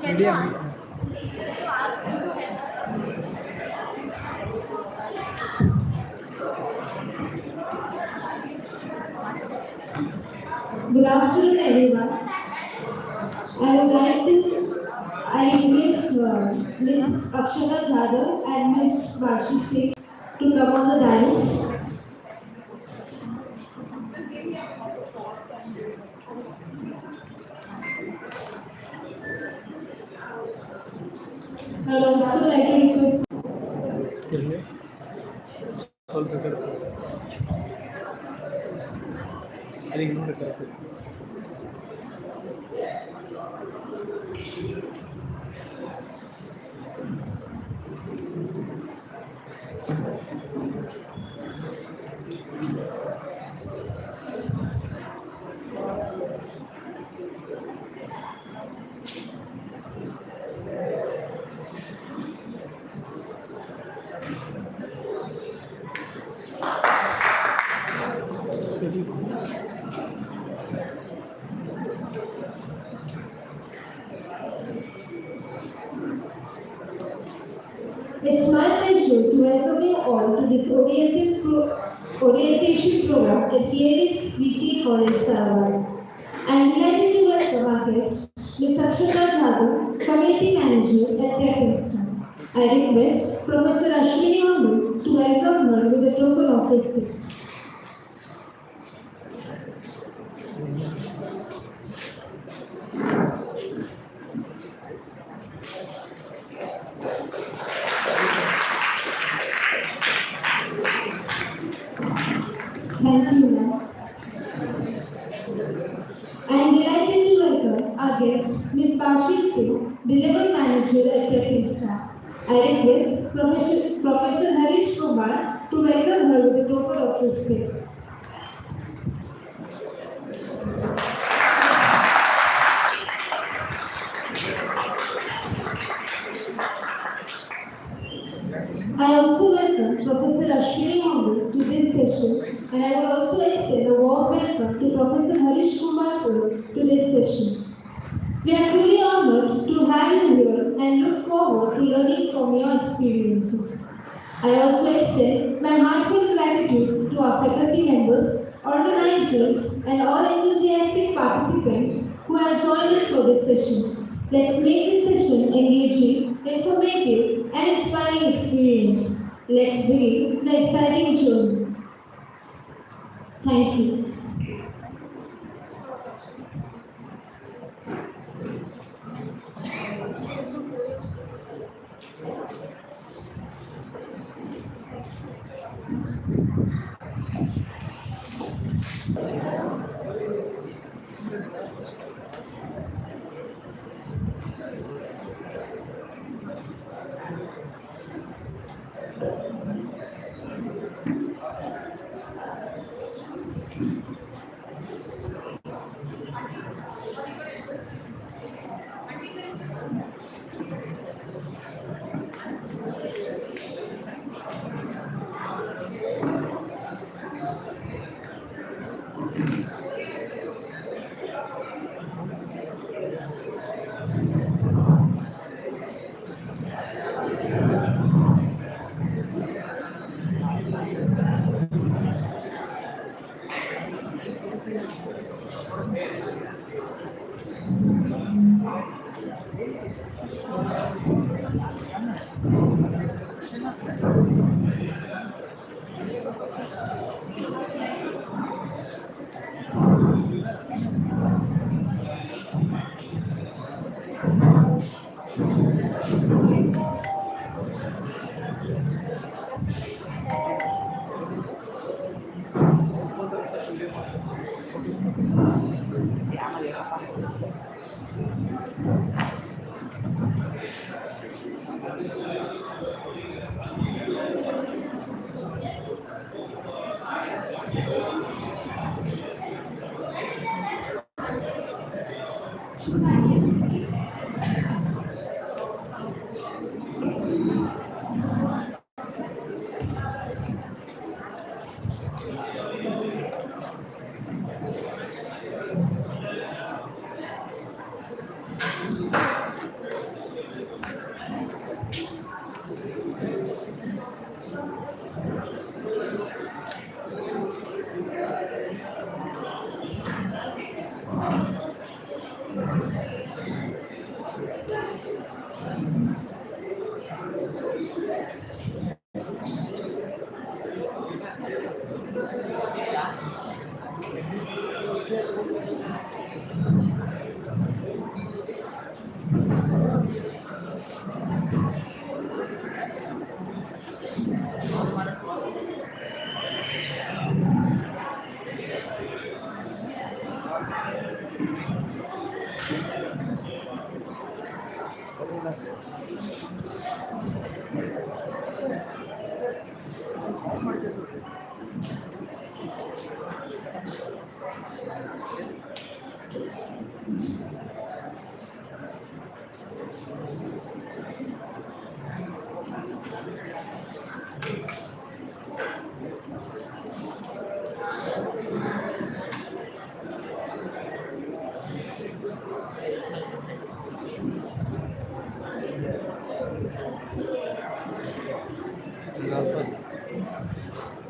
Media. Good afternoon, everyone. I would like to I request Miss Akshara Jadhav and Miss Vashi Singh to come on the dais. I would also like to request चलिए solve करते अरे ignore करते it's my pleasure to welcome you all to this orientation program at PLS VC College, Sarawak. I am delighted to welcome our guest, Ms. Akshara Jadhav, Community Manager at Prepinsta. I request Professor Ashwini Mangal to welcome her with a token of respect. Thank you, ma'am. I am delighted to welcome our guest, Ms. Bashi Singh, Delivery Manager at Prepinsta. I request Professor Harish Kumar to welcome her with a token of respect. I also welcome Professor Ashwini Mangal to this session, and I would also extend a warm welcome to Professor Harish Kumar sir to this session. We are truly honored to have you here and look forward to learning from your experiences. I also extend my heartfelt gratitude to our faculty members, organizers, and all enthusiastic participants who have joined us for this session. Let's make this session engaging, informative, and inspiring experience. Let's begin the exciting journey. Thank you.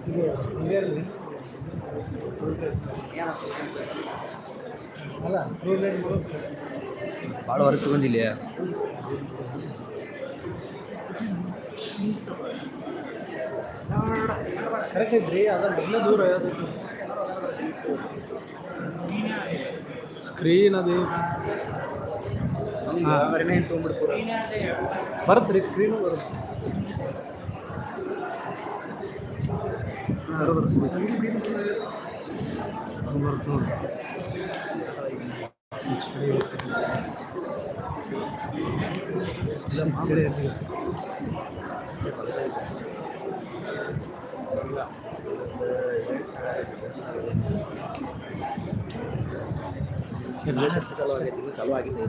ಇದು ಇಂಡಿಯಲ್ಲಿ ಅಲ್ಲ rule ಭಾಳ work ಬಂದಿಲ್ಲ. Correct ಐತ್ರಿ ಅದ ಮೊದಲೇ ದೂರ screen ಅದು ಬರುತ್ತೆ ರೀ ಸ್ಕ್ರೀನು ಬರುತ್ತೆ. ಬರುತ್ತೆ ನೋಡಿ ಚಲೋ ಆಗೈತಿ, ಇನ್ನು ಚಲೋ ಆಗಿದೆ.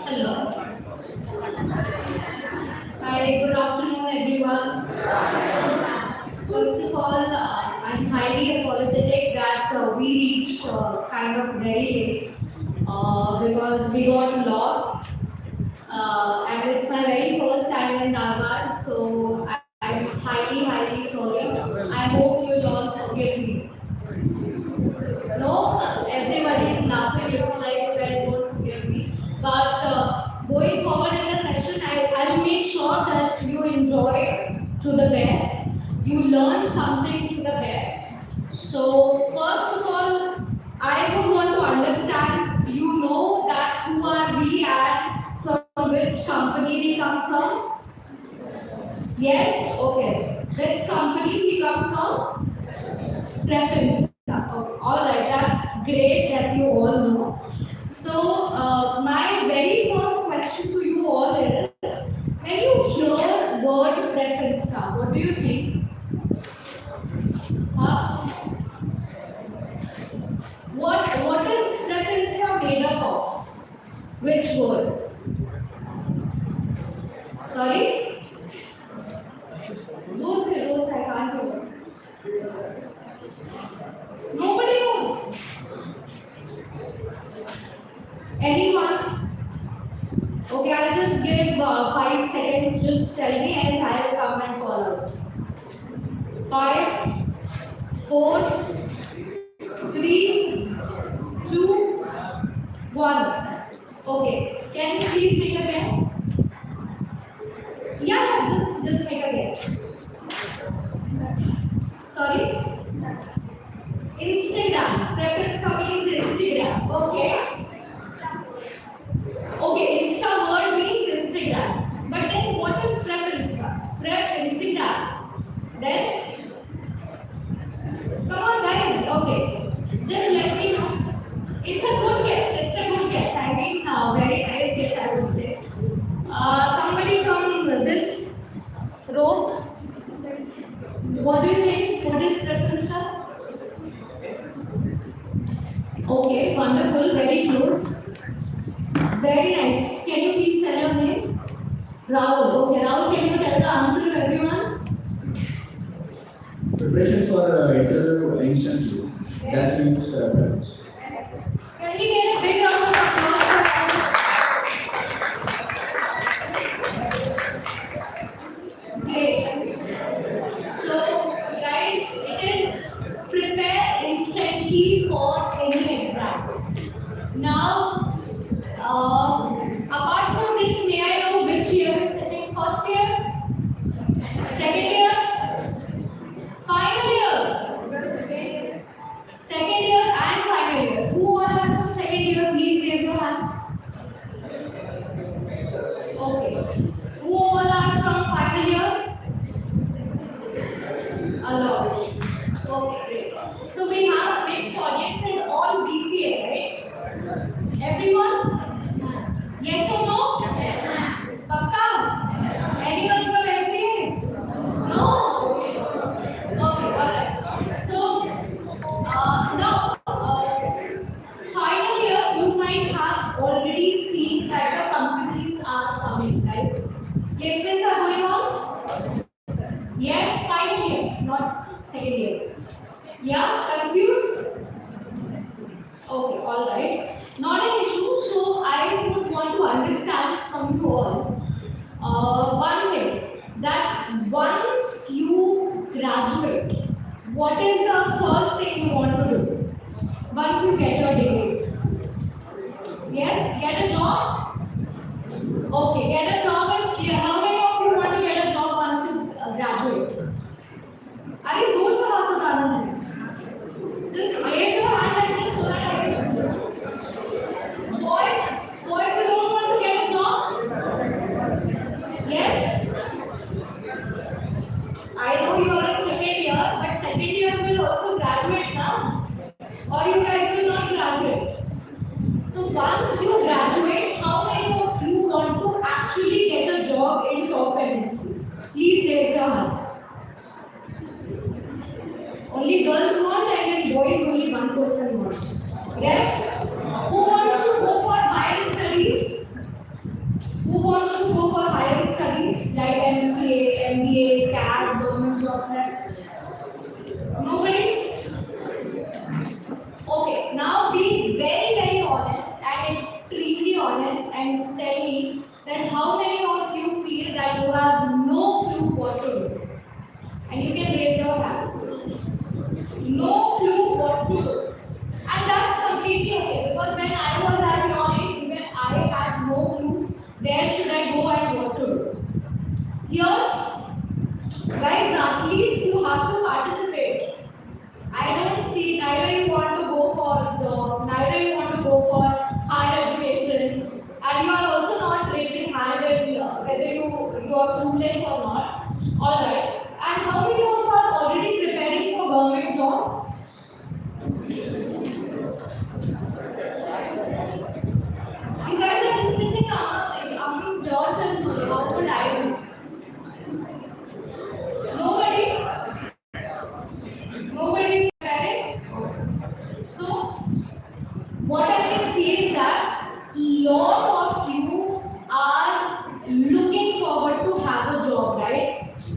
Hello. Hi, good afternoon, everyone. First of all, I'm highly apologetic that we reached kind of very late because we got lost. And it's my very first time in Dharwad, so I'm highly, highly sorry. I hope you'll all forgive me. No, everybody is laughing. Looks like you guys won't forgive me. But going forward in the session, I'll make sure that you enjoy to the best. You learn something to the best. So first of all, I would want to understand. You know that who are we and from which company we come from. Yes, okay. Which company we come from? Prepinsta. Okay. All right, that's great that you all know. So, my very first question to you all is, when you hear word Prepinsta, what do you think? Huh? What is Prepinsta made up of? Which word? Sorry? Those I can't hear. Nobody knows. Anyone? Okay, I'll just give 5 seconds. Just tell me and I'll come and call out. 5, 4, 3, 2, 1. Okay, can you please make a guess? Yeah, just make a guess. Sorry? Instagram. Preference means Instagram. Okay. Okay, Insta word means Instagram. But then what is Prep Insta? Prep Instagram. Then, come on guys, okay. Just let me know. It's a good guess. It's a good guess. I mean, very nice guess, I would say. Somebody from this row, what do you think? What is Prep Insta? Okay, wonderful, very close. Very nice. Can you please tell your name? Rahul. Okay, Rahul, can you tell the answer to everyone? Preparation for interview instantly. That means preference. Can we get a big round of applause for that? Great. So, guys, it is prepare instantly for any exam. Now, apart from this, may I know which year is sitting? First year? Second year? Final year? Second year and final year. Who all are from second year? Please raise your hand. Okay. Who all are from final year? A lot. Okay, great. So we have a mixed audience and all BCA, right? Everyone? Yes or no? Yes, ma'am. Pakka? Anyone from MCA? No? Okay, alright. So, now, final year, you might have already seen that the companies are coming, right? Placements are going on? Yes, final year, not second year. Yeah, confused? Okay, alright. Not an issue, so I would want to understand from you all one thing, that once you graduate, what is the first thing you want to do? Once you get your degree? Yes, get a job? Okay, get a job is clear. How many of you want to get a job once you graduate? अरे जोर से बात बताना है. Just raise your hand like this so that I can see. Boys, you don't want to get a job? Yes? I know you are in second year, but second year will also graduate now. Or you guys will not graduate. So once you graduate, how many of you want to actually get a job in top MNC? Please raise your hand. Only girls want and then boys only one person want. Yes? Who wants to go for higher studies? Who wants to go for higher studies like MCA, MBA, CAT, government job prep? Nobody? Okay, now be very honest and extremely honest and tell me that how many of you feel that you have no clue what to do? And you can raise your hand. No clue what to do. And that's completely okay, because when I was at your age, even I had no clue where should I go and what to do. Here, guys, at least you have to participate. I don't see neither you want to go for a job, neither you want to go for higher education, and you are also not raising hand whether you are clueless or not.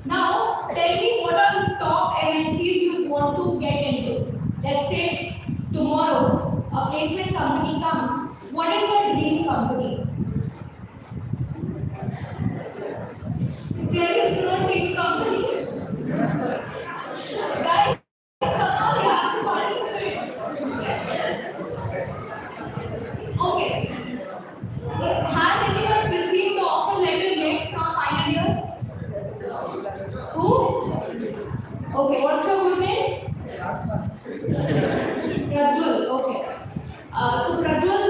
Now, tell me what are the top MNCs you want to get into? Let's say tomorrow a placement company comes. What is your dream company? There is no dream company. Guys, come on, you have to participate. Okay. Has anyone received the offer letter yet from final year? Who? Okay, what's your good name? Prajwal, okay. So Prajwal,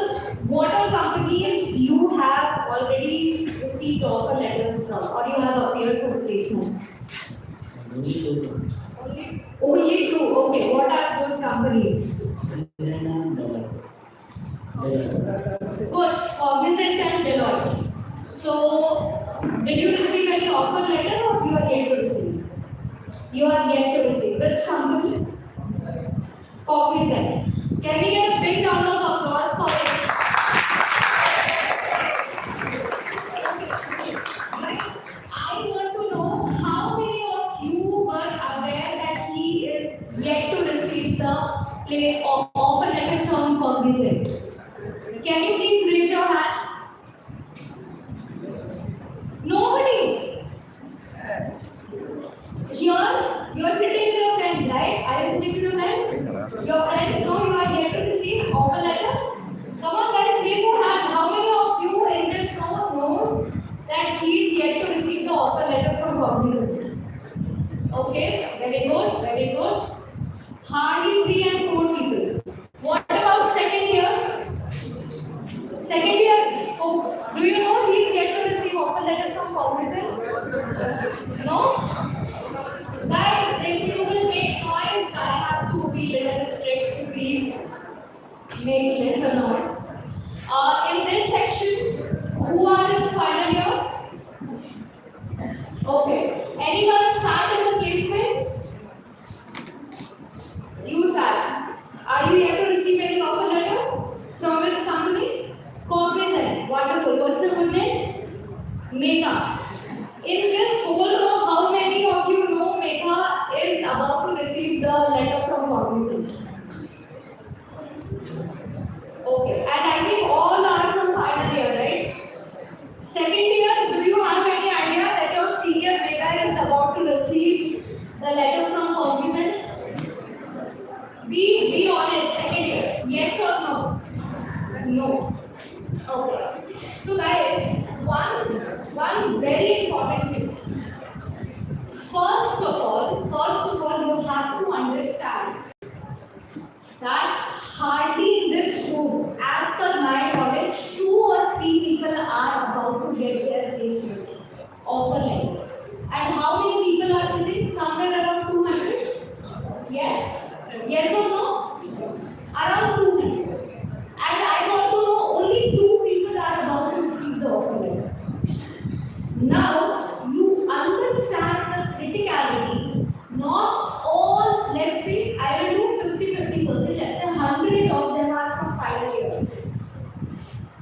what are companies you have already received offer letters from or you have appeared for placements? Only two, okay. What are those companies? Good, Cognizant and Deloitte. So, did you receive any offer letter or you are yet to receive? You are yet to receive. Which company? Cognizant. Can we get a big round of applause for it? Guys, I want to know how many of you were aware that he is yet to receive the offer letter from Cognizant. Can you please raise your hand? Nobody. Here, you are sitting with your friends, right? Are you sitting with your friends? Your friends know you are yet to receive offer letter. Come on, guys, raise your hand. How many of you in this room knows that he is yet to receive the offer letter from Cognizant? Okay, very good, very good. Hardly 3 and 4 people. What about second year? Second year, folks, do you know he is yet to receive offer letter from Cognizant? No? Guys, if you will make noise, I have to be little strict, so please make lesser noise. In this section, who are in final year? Okay. Anyone start in the placements? You start. Are you yet to receive any offer letter? From which company? Cognizant. Wonderful. What's your good name? Megha. In this whole row, how many of you know Megha is about to receive the letter from Cognizant? Okay. And I think all are from final year, right? Second year, do you have any idea that your senior Megha is about to receive the letter from Cognizant? Be honest, second year. Yes or no? No. Okay. So guys, one very important thing. First of all, you have to understand that hardly in this room, as per my knowledge, 2 or 3 people are about to get their placement offer letter. And how many people are sitting? Somewhere around 200? Yes? Yes or no? Around 200. And I want to know only 2 people are about to receive the offer letter. Now, you understand the criticality. Not all, let's say, I will do 50-50%, let's say 100 of them are from final year.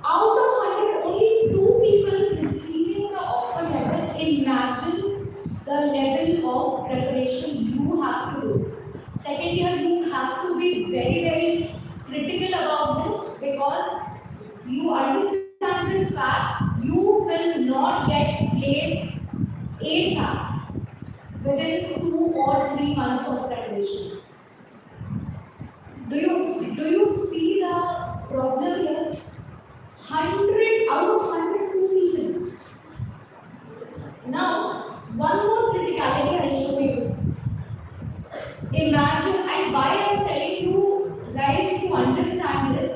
Out of 100, only 2 people receiving the offer letter. Imagine the level of preparation you have to do. Second year, you have to be very critical about this because you understand this fact, you will not get placed ASAP within 2 or 3 months of graduation. Do you see the problem here? 100 out of 102 people. Now, one more criticality I'll show you. Imagine, and why I'm telling you guys to understand this.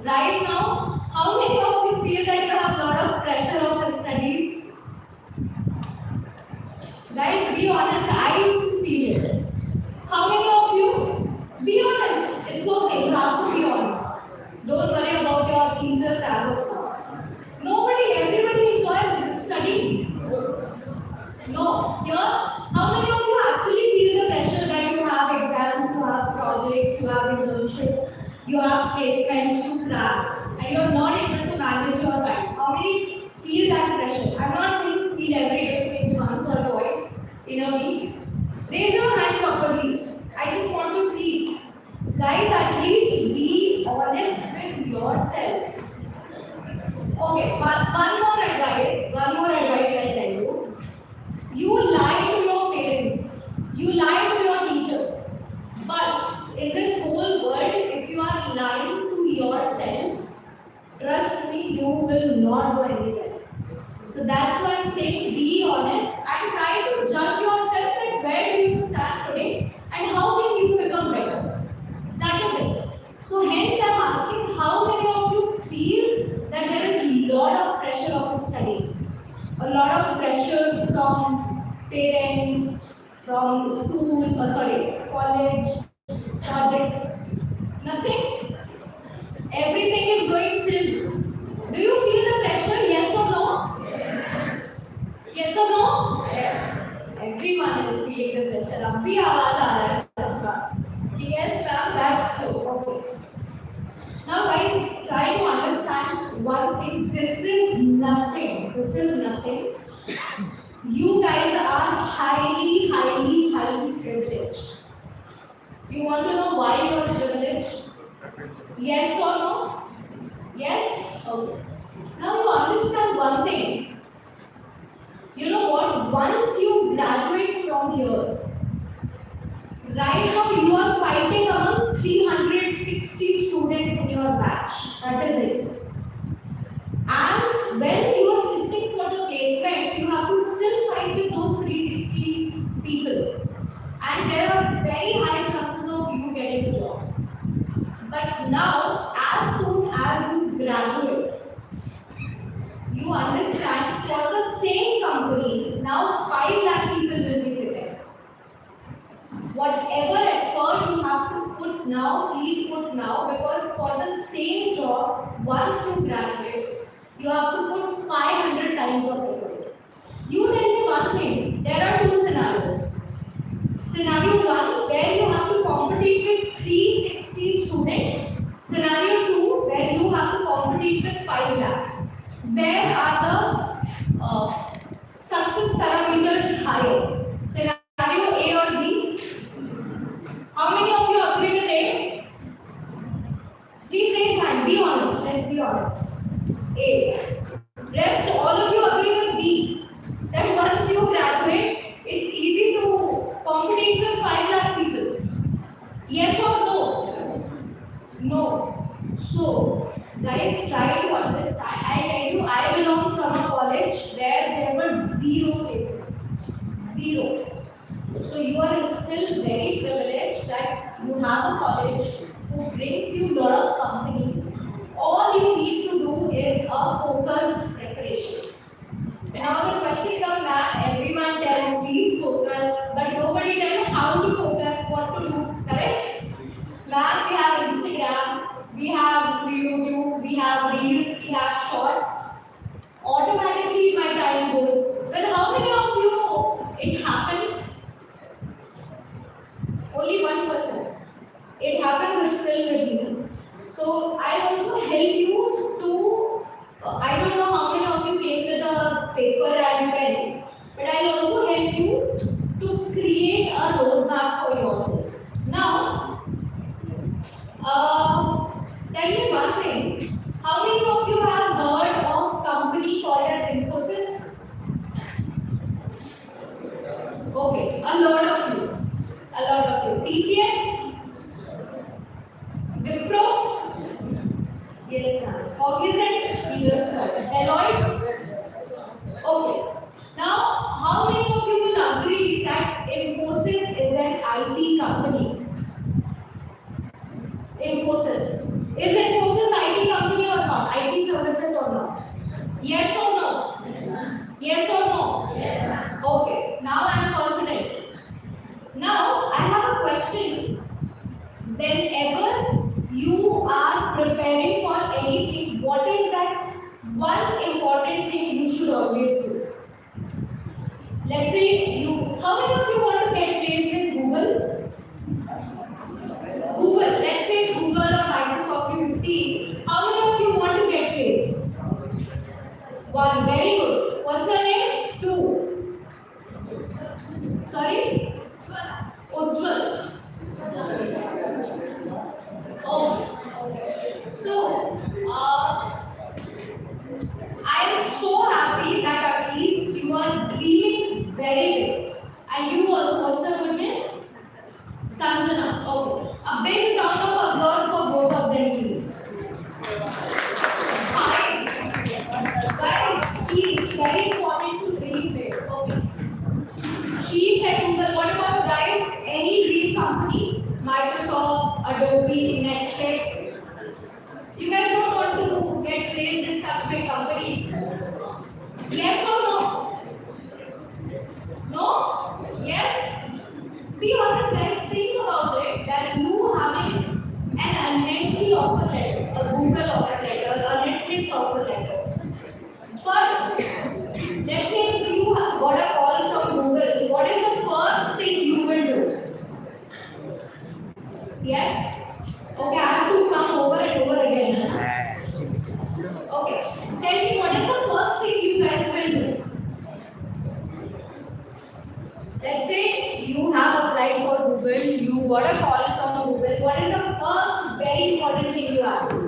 Right now, how many of you feel that you have a lot of pressure on the studies? Guys, be honest, I used to feel it. How many of you? Be honest. It's okay, you have to be honest. Don't worry about your teachers as of now. Everybody enjoys studying. No, here, how many of you actually feel the pressure that you have exams, you have projects, you have internship, you have placements to crack, and you're not able to manage your time? How many feel that pressure? I'm not saying feel every day with once or twice, inner me? Raise your hand properly. I just want to see. Guys, at least be honest with yourself. Okay, one more advice. One more advice I tell you. You lie to your parents. You lie to your teachers. But in this whole world, if you are lying to yourself, trust me, you will not go anywhere. So that's why I'm saying be honest and try to judge yourself that where do you stand today and how can you become better. That is it. So hence I'm asking how many of you feel that there is a lot of pressure of study, a lot of pressure from parents, from school, college, projects, nothing. Everything is going chill. Do you feel the pressure? Yes or no? Yes or no? Yes. Everyone is feeling the pressure. अब भी आवाज आ रहा है सबका. Yes, ma'am, that's true. Okay. Now, guys, try to understand one thing. This is nothing. This is nothing. You guys are highly, highly, highly privileged. You want to know why you are privileged? Yes or no? Yes? Okay. Now you understand one thing. You know what? Once you graduate from here, right now you are fighting among 360 students in your batch. That is it. And when you are sitting for the placement, you have to still fight with those 360 people. And there are very high chances of you getting a job. But now, as soon as you graduate, you understand for the same company, now 5 lakh people will be sitting. Whatever effort you have to put now, please put now, because for the same job, once you graduate, you have to put 500 times of effort. You tell me one thing, there are 2 scenarios. Scenario 1, where you have to compete with 360 students. Scenario 2, where you have to compete with 5 lakh. Where are the success parameters higher? Scenario A or B? How many of you agree with A? Please raise hand. Be honest. Let's be honest. A. Rest, all of you agree with B. That once you graduate, it's easy to compete with 5 lakh people. Yes or no? No. So, guys, try to understand. I tell you, I belong from a college where there were 0 placements. 0. So, you are still very privileged that you have a college who brings you a lot of companies. All you need to do is a focused preparation. Now the question comes that everyone tell please focus, but nobody tell how to focus, what to do, correct? Now we have Instagram, we have YouTube, we have Reels, we have Shorts. Automatically my time goes. But how many of you it happens? Only 1%. It happens still with me. So I also help you to, I don't know how many of you came with a paper and pen, but I'll also help you to create a roadmap for yourself. Now, tell me one thing. How many of you have heard of company called as Infosys? Okay, a lot of you. A lot of you. TCS? Wipro? Yes, ma'am. Cognizant? You just heard. Deloitte? Okay. Now, how many of you will agree that Infosys is an IT company? Infosys. Is Infosys IT company or not? IT services or not? Yes or no? Yes or no? Yes. Okay. Now I am confident. Now I have a question. Whenever you are preparing for anything, what is that one important thing you should always do? Let's say how many of you want to get Sorry? Ujjwal. Oh, so I am so happy that at least you are dreaming very big. And you also, what's your good name? Sanjana. Okay. A big round of applause for both of them, please. Fine. Guys, it's very important to dream big. Okay. She said Google, what about guys? Any dream company? Microsoft, Adobe, Netflix. You guys don't want to get placed in such big companies. Yes or no? No? Yes? Be honest, guys. Think about it that you having an MNC offer letter, a Google offer letter, a Netflix offer letter. But let's say if you have got a call from Google, what is the first thing you will do? Yes? Okay, I have to come over and over again. Huh? Okay. Tell me what is the first thing you guys will do? Let's say you have applied for Google, you got a call from Google. What is the first very important thing you have to do?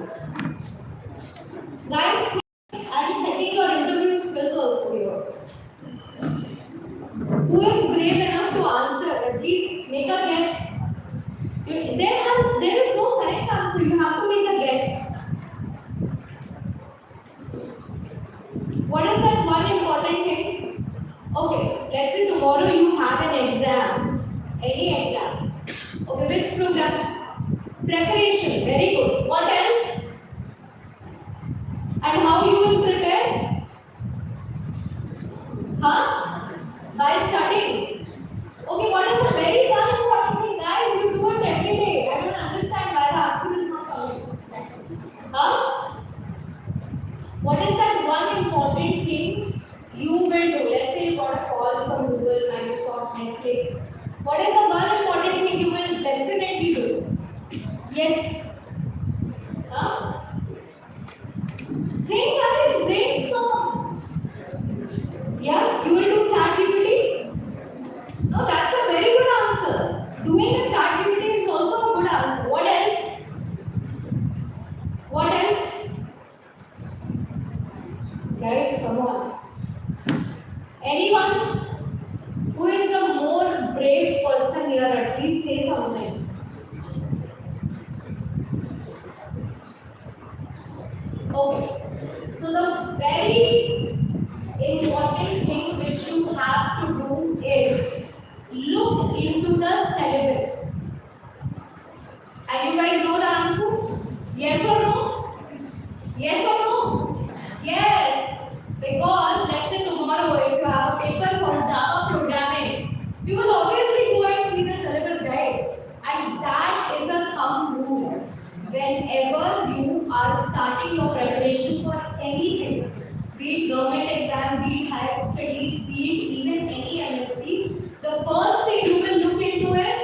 Guys, I'm checking your interview skills also here. Who is brave enough to answer? At least make a guess. There is no correct answer. You have to make a guess. What is that one important thing? Okay, let's say tomorrow you have an exam. Any exam. Okay, which program? Preparation. Very good. What else? And how you will prepare? Huh? By studying. Okay, what is a very one important thing? Guys, you do it every day. I don't understand why the answer is not coming. Huh? What is that one important thing you will do? Let's say you got a call from Google, Microsoft, Netflix. What is the one important thing you will definitely do? Yes. Huh? Think, guys, brainstorm. Yeah, you will do ChatGPT? No, that's a very good answer. Doing a ChatGPT is also a good answer. What else? What else? Guys, come on. Anyone who is the more brave person here, at least say something. Okay. So the very important thing which you have to do is look into the syllabus. And you guys know the answer? Yes or no? Yes or no? Yes. Because let's say tomorrow if you have a paper for Java programming, you will obviously go and see the syllabus, guys. And that is a thumb rule. Whenever you are starting your preparation for anything, be it government exam, be it higher studies, be it even any MSc, the first thing you will look into is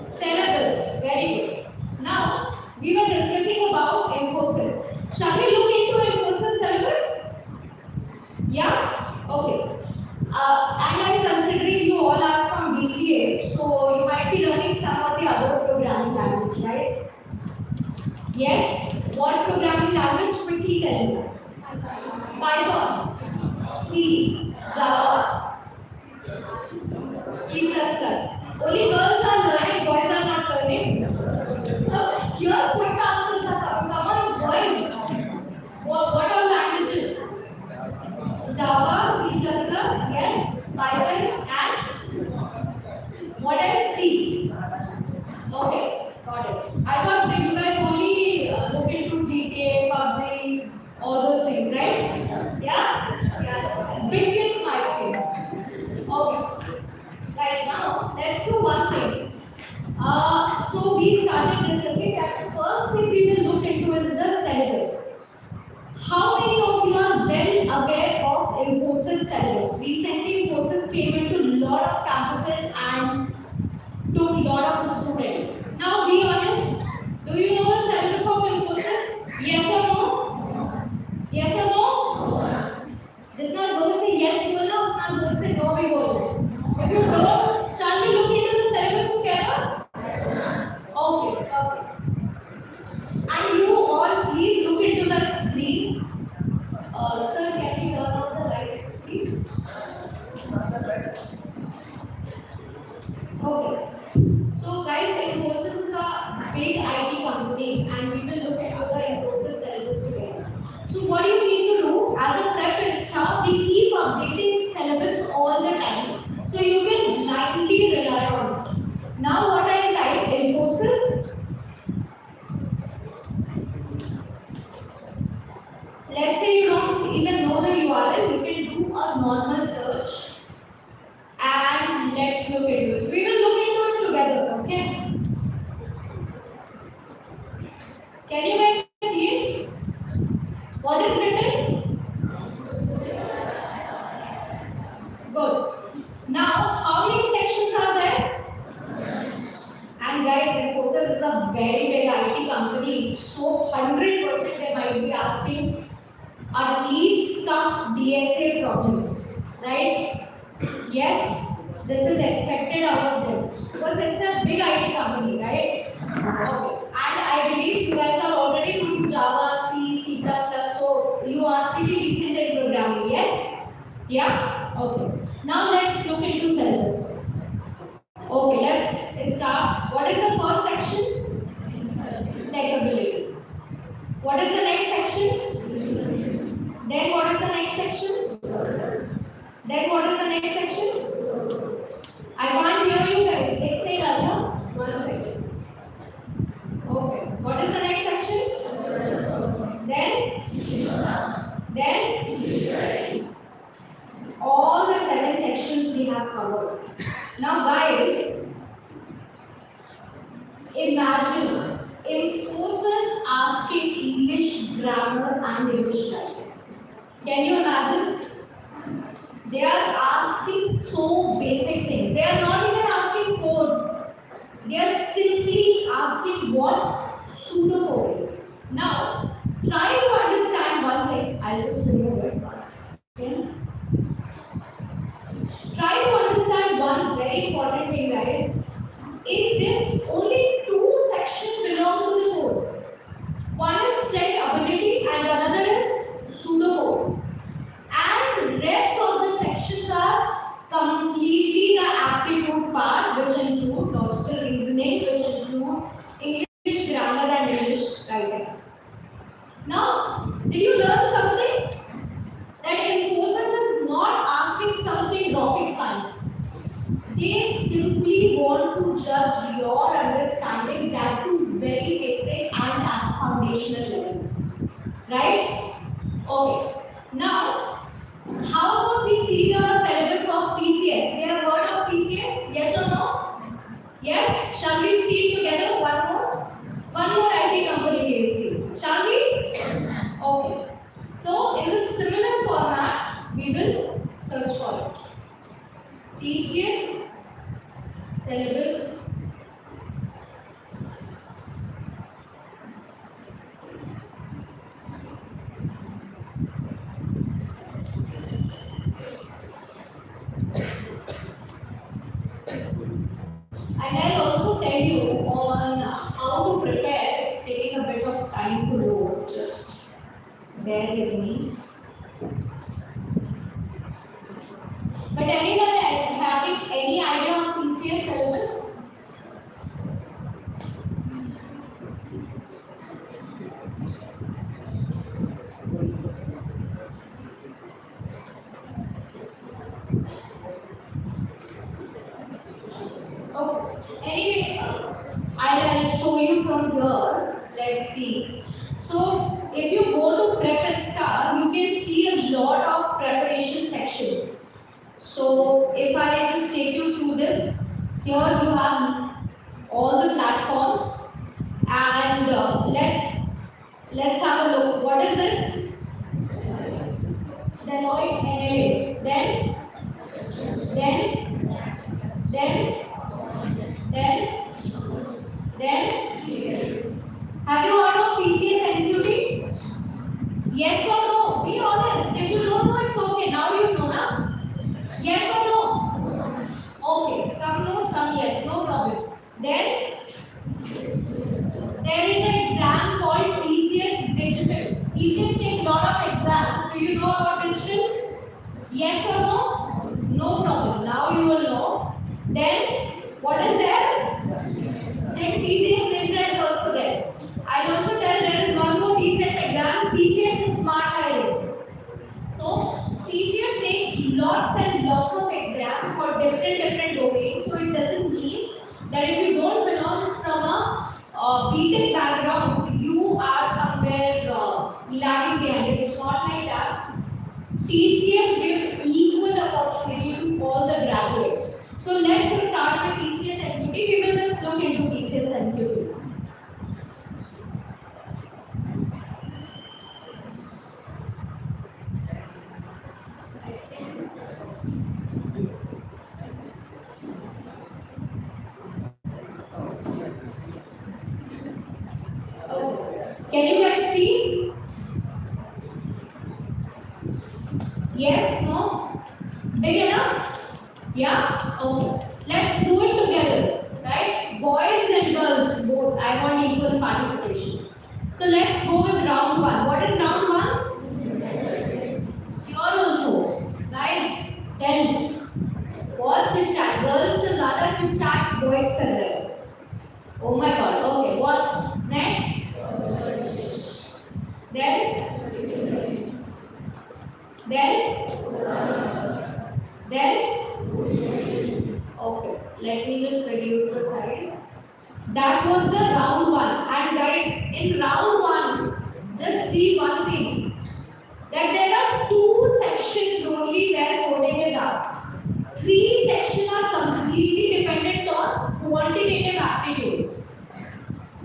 syllabus. Very good. Now, we were discussing about Infosys. Shall we look into Infosys syllabus? Yeah? Okay. And I'm considering you all are from BCA, so you might be learning some of the other programming language, right? Yes? What programming language? Quickly tell me. Python, C, Java, C++. Only girls are learning, boys are not learning. Your quick answers are coming. Come on, boys. What are languages? Java, C++, yes, Python, and what else? C. Okay, got it. I thought that you guys only look into GTA, PUBG, all those things, right? Yeah? Yeah. Biggest smile. Okay. Guys, now let's do one thing. So we started discussing that the first thing we will look into is the syllabus. How many of you are well aware of Infosys syllabus? Recently, Infosys came into a lot of campuses and took a lot of the students. Now, be honest. Do you know the syllabus of Infosys? Yes or no? Yes or no? जितना जोर से yes बोलना उतना जोर से no भी बोलना. Okay. So guys, Infosys is a big IT company and we will look into the Infosys syllabus together. So what do you need to do as a Prepinsta, we keep updating syllabus all the time. So you can blindly rely on it. Now what I like, Infosys, let's say you don't even know the URL, you can do a normal search and let's look into it. We will look into it together, okay? Can you guys see it? What is written? Good. Now, how many sections are there? And guys, Infosys is a very big IT company, so 100% they might be asking at least tough DSA problems, right? Yes, this is expected out of them because it's a big IT company, right? Okay. And I believe you guys are already doing Java, C, C++, so you are pretty decent in programming, yes? Yeah? Okay. Now let's look into syllabus. Okay, let's start. What is the first section? Tech ability. What is the next section? Then what is the next section? Then what is the next section? I can't hear you guys. Ek say Radha. 1 second. Okay. What is the next section? Then all the 7 sections we have covered. Now guys, imagine Infosys asking English grammar and English writing. Can you imagine? They are asking so basic things. They are not even asking code. They are simply asking what? Pseudocode. Now, try to understand one thing. I'll just remove it once. Okay? Try to understand one very important thing, guys. In this, only 2 sections belong to the code. One is tech ability and another is pseudocode. And rest of the sections are completely the aptitude part, which include logical reasoning, which include English grammar and English writing. Now, did you learn something? That Infosys is not asking something rocket science. They simply want to judge your understanding that to very basic and at foundational level. Right? Okay. Now, how about we see the syllabus of PCS? We have heard of PCS? Yes or no? Yes? Shall we see it together? One more? One more IT company we will see. Shall we? Okay. So, in a similar format, we will search for it. PCS, syllabus, and I'll also tell you on how to prepare. It's taking a bit of time to load. Just bear with me. But anyone having any idea on PCS syllabus? Oh, anyway, I'll show you from here. Let's see. So, if you go to Prepinsta, you can see a lot of preparation section. So, if I just take you through this, here you have all the platforms, and let's have a look. What is this? Deloitte NLA. Then have you heard of PCS NQT? Yes or no? Be honest. If you don't know, it's okay. Now you know, na? Yes or no? Okay. Some no, some yes. No problem. Then there is an exam called PCS Digital. PCS takes a lot of exams. Do you know about digital? Yes or no? No problem. different domains. So it doesn't mean that if you don't belong from a B.Tech background, you are somewhere lagging behind. It's not like that. TCS give equal opportunity to all the graduates. So let's start with TCS NQT. We will just look into TCS NQT. Can you guys see? Yes? No? Big enough? Yeah? Okay. Let's do it together. Right? Boys and girls both. I want equal participation. So let's go with round one. What is round one? You're also. Guys, tell me. What chit chat? Girls से ज़्यादा chit chat boys कर रहे हैं. Oh my god. Okay. What's next? Then? Okay, let me just reduce the size. That was the round one. And guys, in round one, just see one thing. That there are 2 sections only where coding is asked. 3 sections are completely dependent on quantitative aptitude.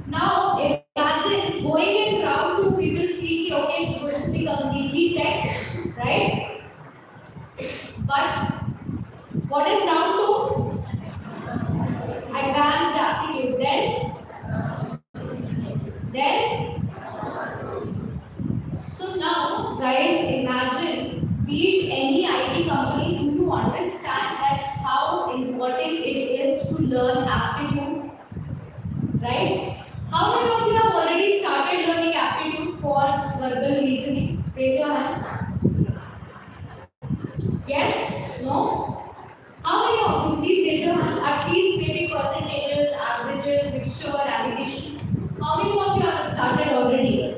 Now, imagine going in round 2, we will feel okay, it's going to be completely tech, right? But what is round 2? Advanced aptitude. Then. So now, guys, imagine, be it any IT company, do you understand that how important it is to learn aptitude, right? How many of you have already started learning aptitude for verbal reasoning? Raise your hand. Yes? No? How many of you, please raise your hand, at least maybe percentages, averages, mixture, allegation. How many of you have started already?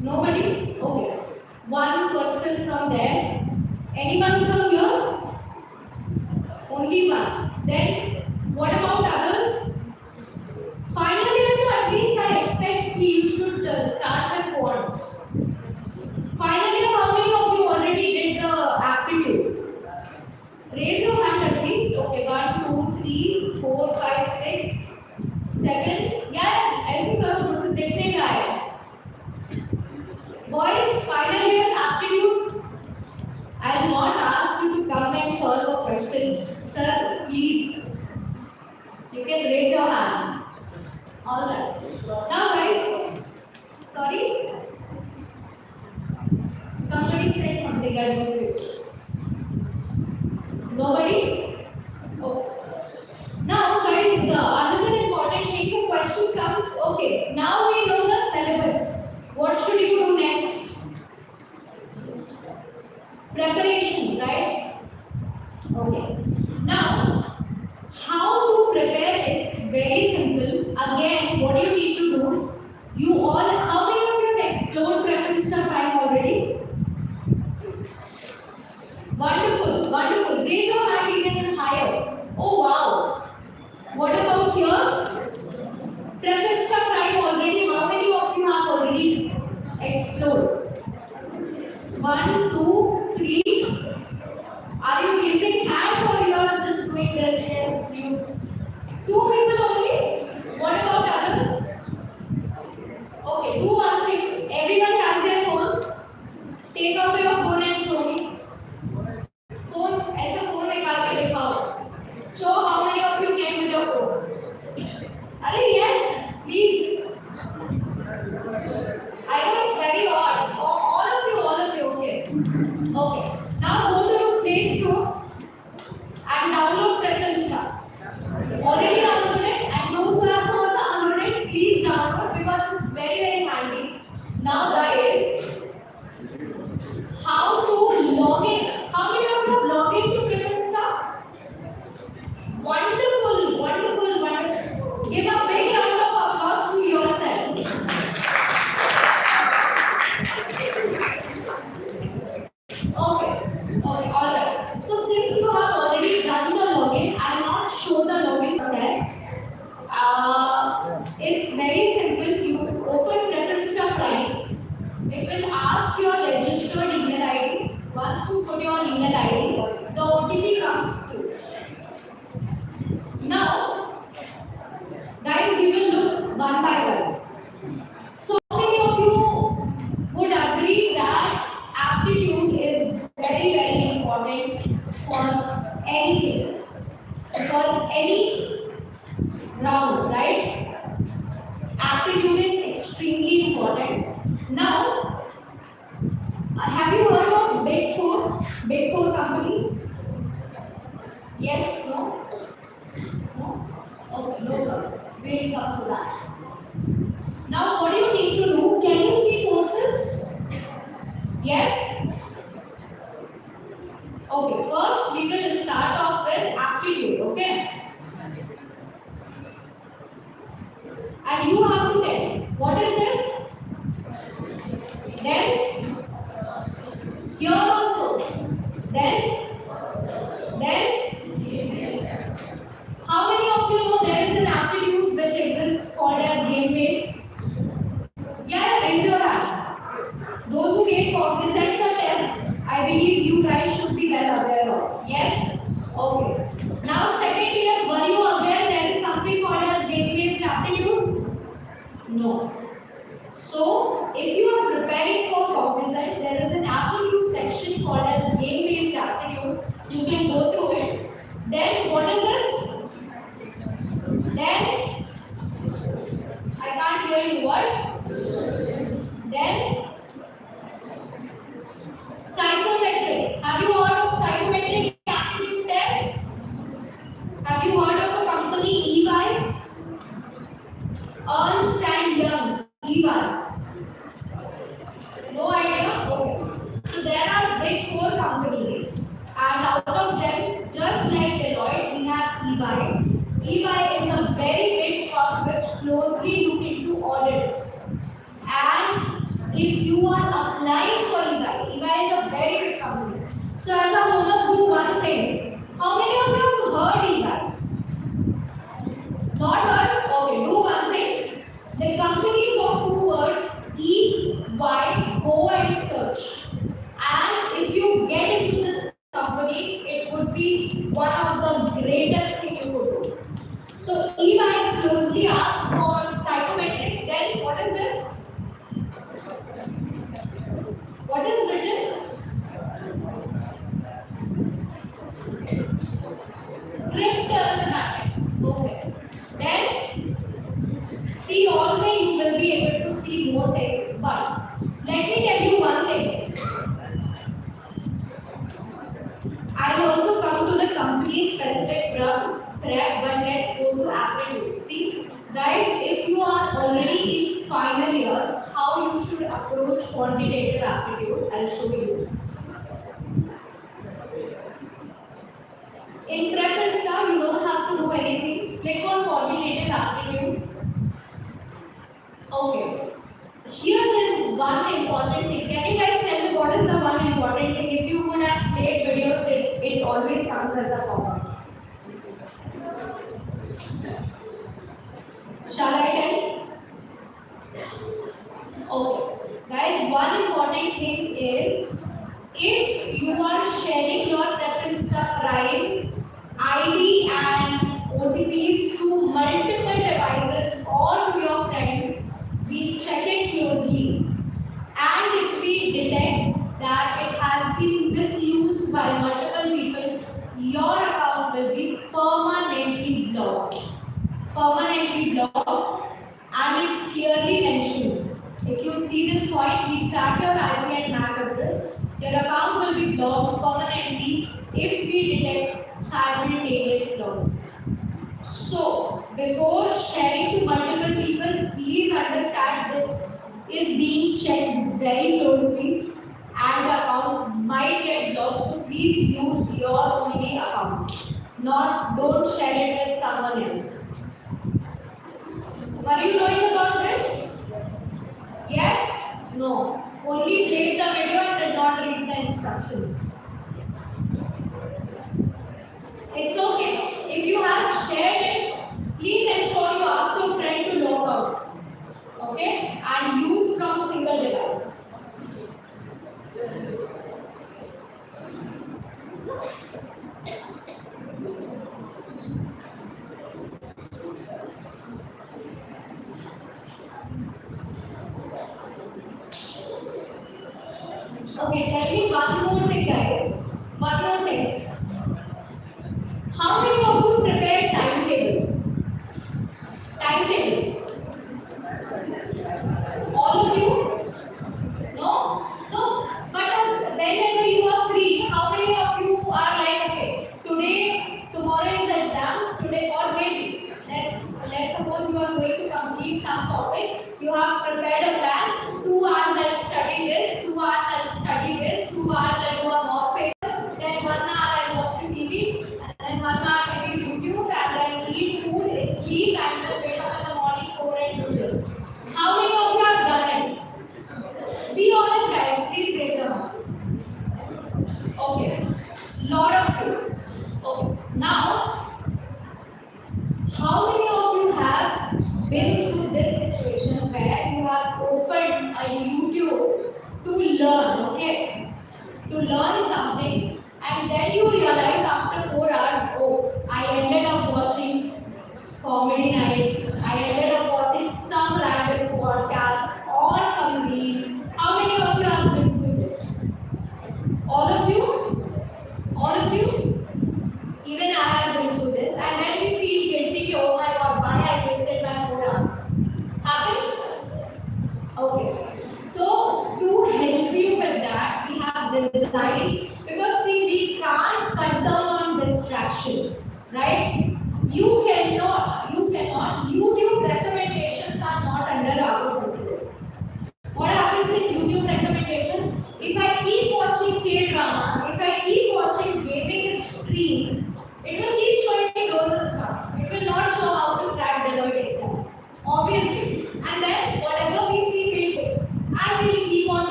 Nobody? Okay. One person from there. Anyone from here? Only one. Then, what about others? Finally, at least I expect you should start with quants. Finally, how many of you already did the aptitude? Raise your hand at least. Okay, 1, 2, 3, 4, 5, 6, 7. Yeah, ऐसे करो मुझे देखने का है. Boys, finally aptitude. I will not ask you to come and solve a question. Sir, please. You can raise your hand. Alright. Now guys, sorry. Somebody said something, I missed it. Nobody? Oh. Now guys, another important thing, the question comes, okay, now we know the syllabus. What should you do next? Preparation, right? Okay. Now, how to prepare is very simple. Again, what do you need to do? You all, how many of you have explored Prepinsta time already? Wonderful, wonderful. Raise your hand even higher. Oh wow. What about here? Prepinsta time already. How many of you have already explored? 1, 2, 3. Are you raising hand or you are just doing this? Yes, you. 2 people only? What about others? Okay, do one thing. Everyone has their phone. Take out your phone and show me. Phone, ऐसा phone निकाल के दिखाओ. Show how many of you came with your phone. Arey yes, please. I know it's very odd. All of you, okay. Okay. Now go to Play Store. Big Four companies? Yes, no? No? Okay, no problem. We'll come to that. Now, what do you need to do? Can you see courses? Yes? Okay, first we will start off with aptitude, okay? And you have to tell what is this? Then here also. Then how many of you know there is an aptitude which exists called as game based? Yeah, raise your hand. Those who get cognizant the test, I believe you guys should be well aware of. Yes? Okay. Now, second year, were you aware there is something called as game-based aptitude? No. So, if you are preparing for cognizant, there is an aptitude section called as game-based aptitude. You can go through it. Then, what is this? Then, I can't hear you. What? Then, psychometric. Have you heard of psychometric aptitude test? Have you heard of a company EY? Ernst and Young. EY. No idea? Okay. So there are big four companies, and out of them, just like Deloitte, we have EY. EY is a very big firm which closely look into audits. And if you are applying for EY, EY is a very big company. So as a homework, do one thing. How many of you have heard EY? Not heard? Okay, do one thing. The companies of two words, EY, go and search. And if you get into this company, it would be one of the greatest thing you could do. So EY closely asks for psychometric. Then what is this? What is written? Cryptographic. Okay. Then see, always you will be able to see more text. But let me tell you one thing. I will also come to the company specific prep, but let's go to aptitude. See, guys, if you are already in final year, how you should approach quantitative aptitude, I'll show you. In Prepinsta, you don't have to do anything. Click on quantitative aptitude. Okay. Here is one important thing. Can you guys tell me what is the one important thing? If you would have played videos, it always comes as a pop-up. Shall I tell? Okay. Guys, one important thing is if you are sharing your Prepinsta Prime ID and OTPs to multiple devices or to your friends, we check it closely. And if we detect that it has been misused by multiple people, your account will be permanently blocked. Permanently blocked, and it's clearly mentioned. If you see this point, we track your IP and MAC address. Your account will be blocked permanently if we detect simultaneous log. So, before sharing to multiple people, please understand this is being checked very closely and the account might get blocked. So, please use your only account. Don't share it with someone else. Were you knowing about this? Yes? No. Only played the video and did not read the instructions. It's okay. If you have shared it, please ensure you ask your friend to log out. Okay? And use from single device. Okay, tell me one more thing, guys. One more thing. How many of you prepared timetable? Timetable. All of you? No? No. But whenever you are free, how many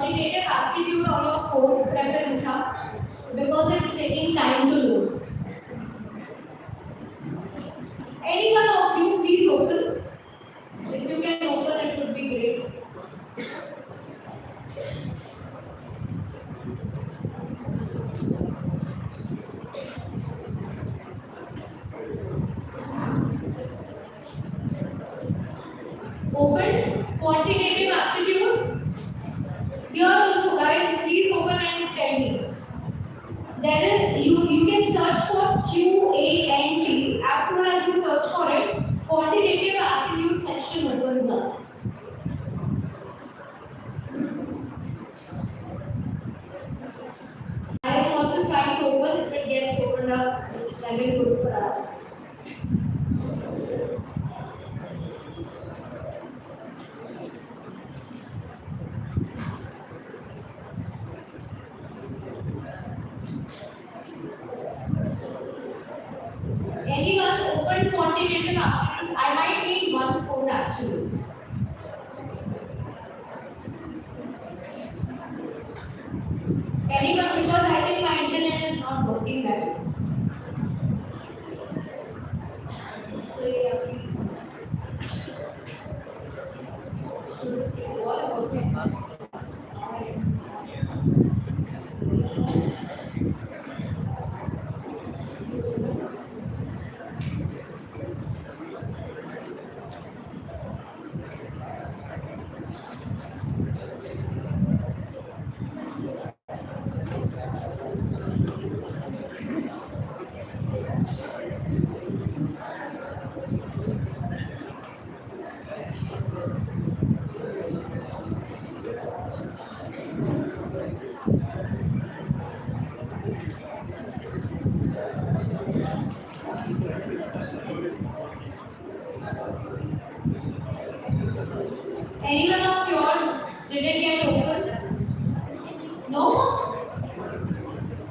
quantitative aptitude on your phone, Prepinsta, because it's taking time to load. Any one of you, please open. If you can open, it would be great. Open quantitative aptitude. Here also, guys, please open and tell me. There is you can search for QANT. As soon as you search for it, quantitative aptitude section opens up. I am also trying to open. If it gets opened up, it's very good for us. Anyone open quantitative aptitude? I might need one phone actually. Anyone, because I think my internet is not working well. So yeah, please. Should it be all okay? Any one of yours, did it get open? No?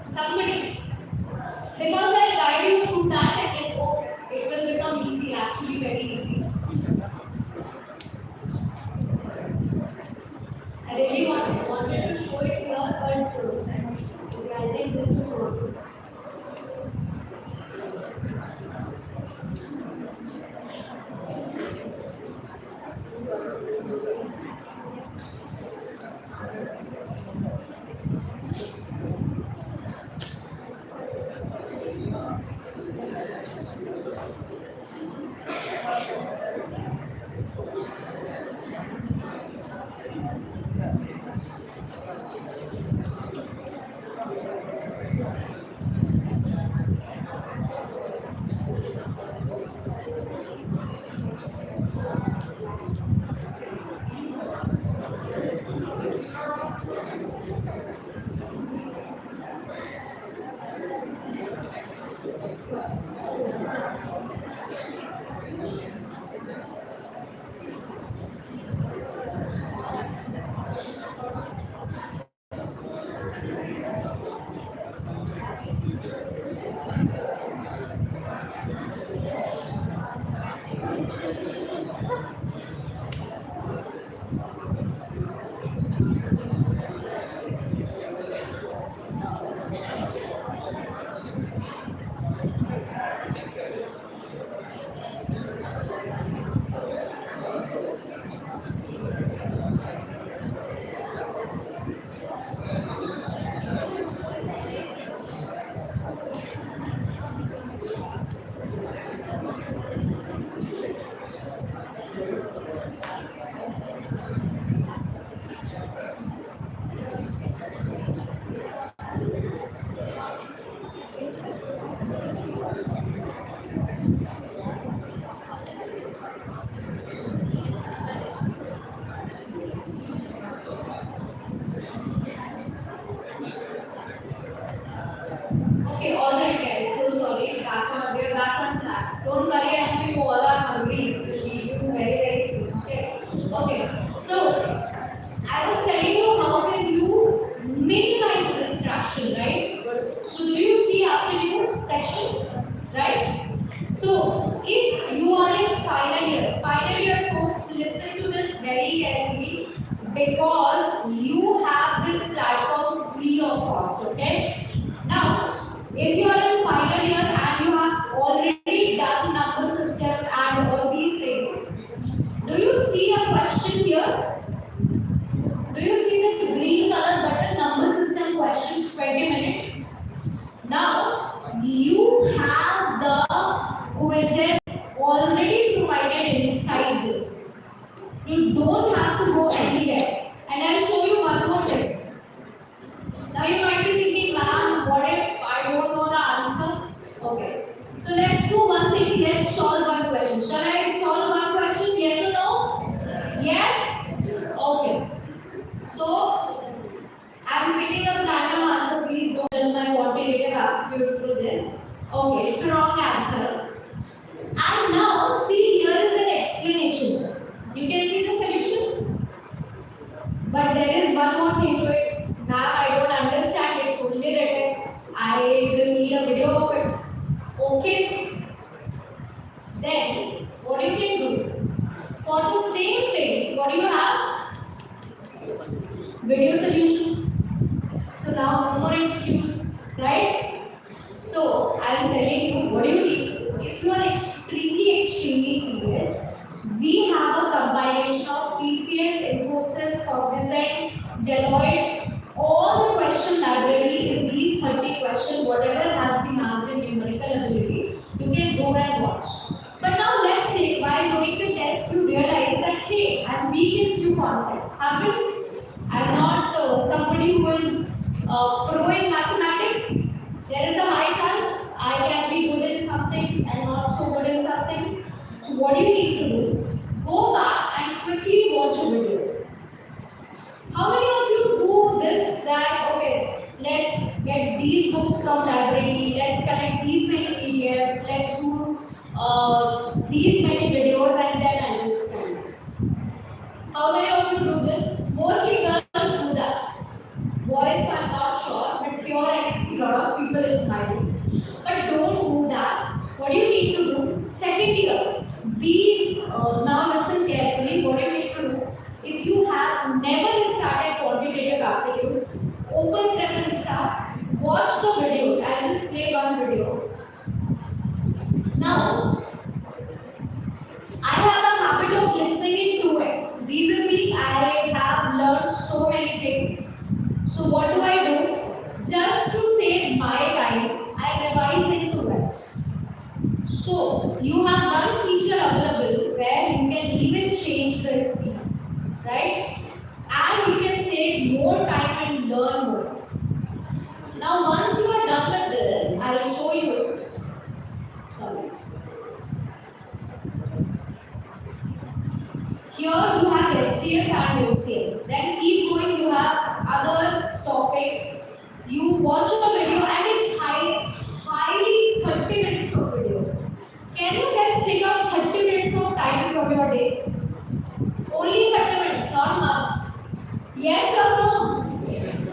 Somebody. Because I guide you through that and it will become easy, actually very easy. I really wanted to show it here, but I think this is not good. Okay, alright guys, so sorry, we're back on track. Don't worry, I know you all are hungry. We'll leave you very, very soon. Okay, so I was telling you how can you minimize distraction, right? So do you see aptitude section, right? So if you are in final year folks, listen to this very carefully because you have fast, okay? Now, if you are in final year and you have already done number system and all these things, do you see a question here? Do you see this green color button, number system questions 20 minutes? Now, you have the quizzes already provided inside this. You don't have to go anywhere. And I'll show you one more thing. Now you might be thinking, ma'am, what if I don't know the answer? Okay. So let's do one thing. Let's solve one question. Shall I solve one question? Yes or no? Yes? Okay. So I'm picking a random answer. Please don't judge my quantitative aptitude through this. Okay, it's a wrong answer. And now see, here is an explanation. You can see the solution. But there is one more thing to it. Ma'am, I don't understand. It's only written. I will need a video of it. Okay. Then what you can do? For the same thing, what do you have? Video solution. So now no more excuse, right? So I am telling you what do you need. If you are extremely serious, we have a combination of PCS, Infosys, Cognizant, Deloitte, all the question library in these 30 questions, whatever has been asked in numerical ability, you can go and watch. But now let's say while doing the test, you realize that hey, I'm weak in few concepts. Happens. I'm not somebody who is pro in mathematics. There is a high chance I can be good in some things and not so good in some things. So what do you need to do? Go back and quickly watch a video. How many of you do this that, okay, let's get these books from library, let's collect these many PDFs, let's do these many videos and then I will study. How many of you do this? Mostly girls do that. Boys, I'm not sure, but pure I can see a lot of people is smiling. But don't do that. What do you need to do? Second year, now listen carefully. What do you need to do? If you have never started quantitative aptitude, open Prepinsta, watch the videos. I'll just play one video. Now, I have a habit of listening in 2x. Recently, I have learned so many things. So what do I do? Just to save my time, I revise in 2x. So you have one feature available where you can even change the speed, right? And you can save more time and learn more. Now once you are done with this, I will show you. Sorry. Here you have HCF and LCF. Then keep going, you have other topics. You watch a video and it's highly 30 minutes of video. Can you guys take out 30 minutes of time from your day? Only 30 minutes, not much. Yes or no?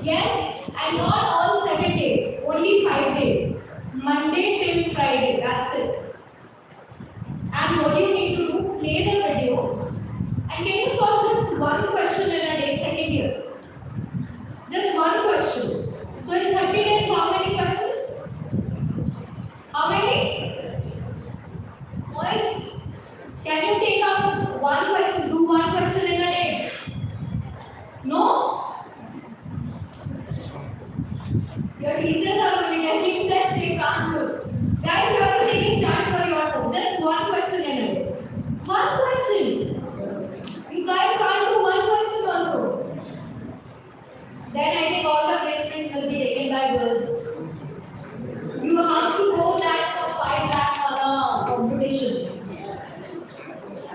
Yes. And not all 7 days, only 5 days. Monday till Friday, that's it. And what do you need to do? Play the video. And can you solve just one question in a day, second year? Just one question. So in 30 days, how many questions? How many? Boys, can you take out one question, do one question in a day? No? Your teachers are only telling you that they can't do. Guys, you have to take a stand for yourself. Just one question in a day. One question. You guys can't do one question also. Then I think all the placements will be taken by girls. You have to go that for 5 lakh on a competition.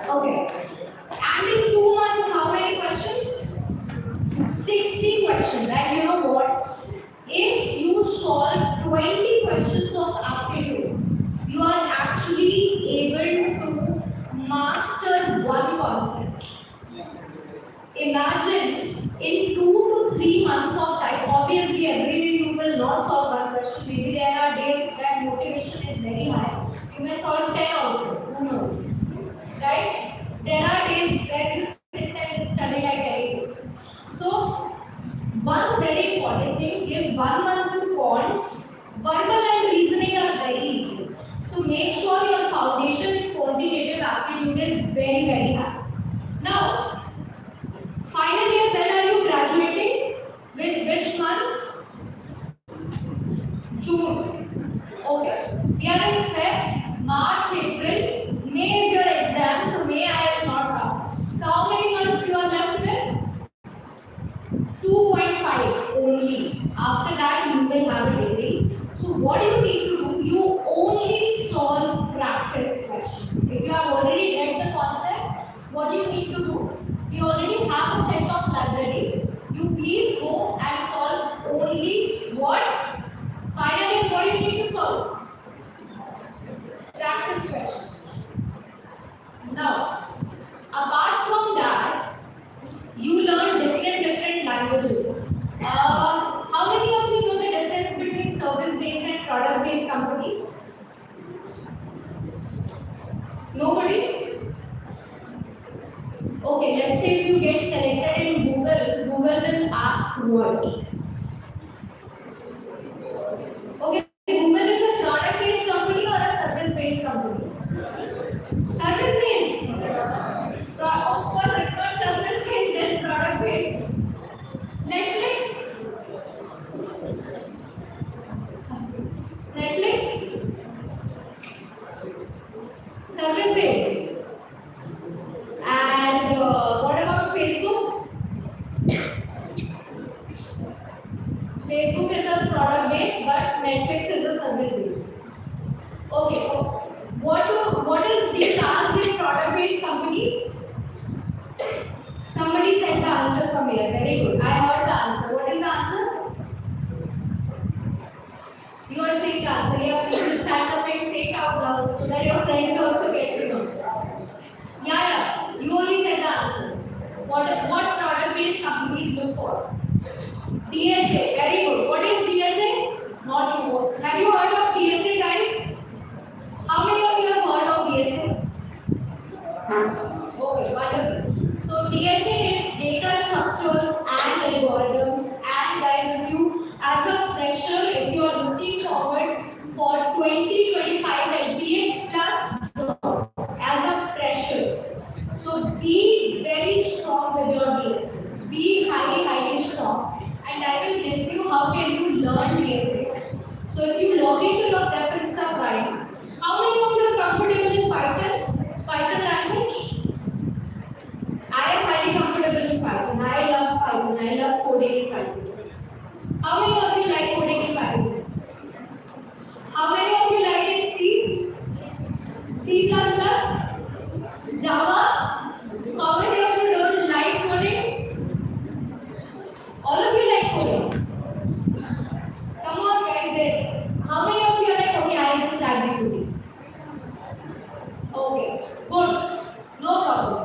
Okay. And in 2 months, how many questions? 60 questions. And you know what? If you solve 20 questions of aptitude, you are actually able to master one concept. Imagine in 2 to 3 months of time, obviously every day you will not solve one question. Maybe there are days where motivation is very high. You may solve 10 also, who knows? Right? There are days where you sit and study like anything. So, there very important thing. Give 1 month to quants. Verbal and reasoning are very easy. So make sure your foundation quantitative aptitude is very high. Now, final year, when are you graduating? With which month? June. Okay. We are in Feb, March, April. May is your exam, so May I will not count. So how many months you are left with? 2.5 only. After that, you will have a degree. So what you need to do, you only solve practice questions. If you have already read the concept, what you need to do, you already have a set of library. You please go and solve only what? Finally, what do you need to solve? Practice questions. Now, apart from that, you learn different languages. How many of you know the difference between service-based and product-based companies? Nobody? Okay, let's say if you get selected in Google, Google will ask what? Okay, Google is a product-based company or a service-based company? Service-based. Of course, it's not service-based, then product-based. Netflix. Service-based. And what about Facebook? Facebook is a product-based, but Netflix is a service-based. Okay. What is the task in product-based companies? Somebody said the answer from here. Very good. I heard the answer. What is the answer? You are saying the answer. You have to stand up and say it out loud so that your friends also get to know. Yeah. You only said the answer. What product-based companies look for? DSA. Very good. What is DSA? Not you. Have you heard of DSA, guys? How many of you have heard of DSA? Okay, wonderful. So DSA is data structures and algorithms. And guys, if you, as a fresher, if you are looking forward for 2025 LPA plus job as a fresher, so be very strong with your DSA. Be highly strong. And I will tell you how can you learn DSA. So if you log into your Prepinsta Prime, how many of you are comfortable in Python? Python language? I am highly comfortable in Python. I love Python. I love coding in Python. How many of you like coding in Python? How many of you like in C? C++? Java? How many of you don't like coding? All of you like coding? Come on guys, how many of you are like, okay, I will ChatGPT? Okay, good, no problem.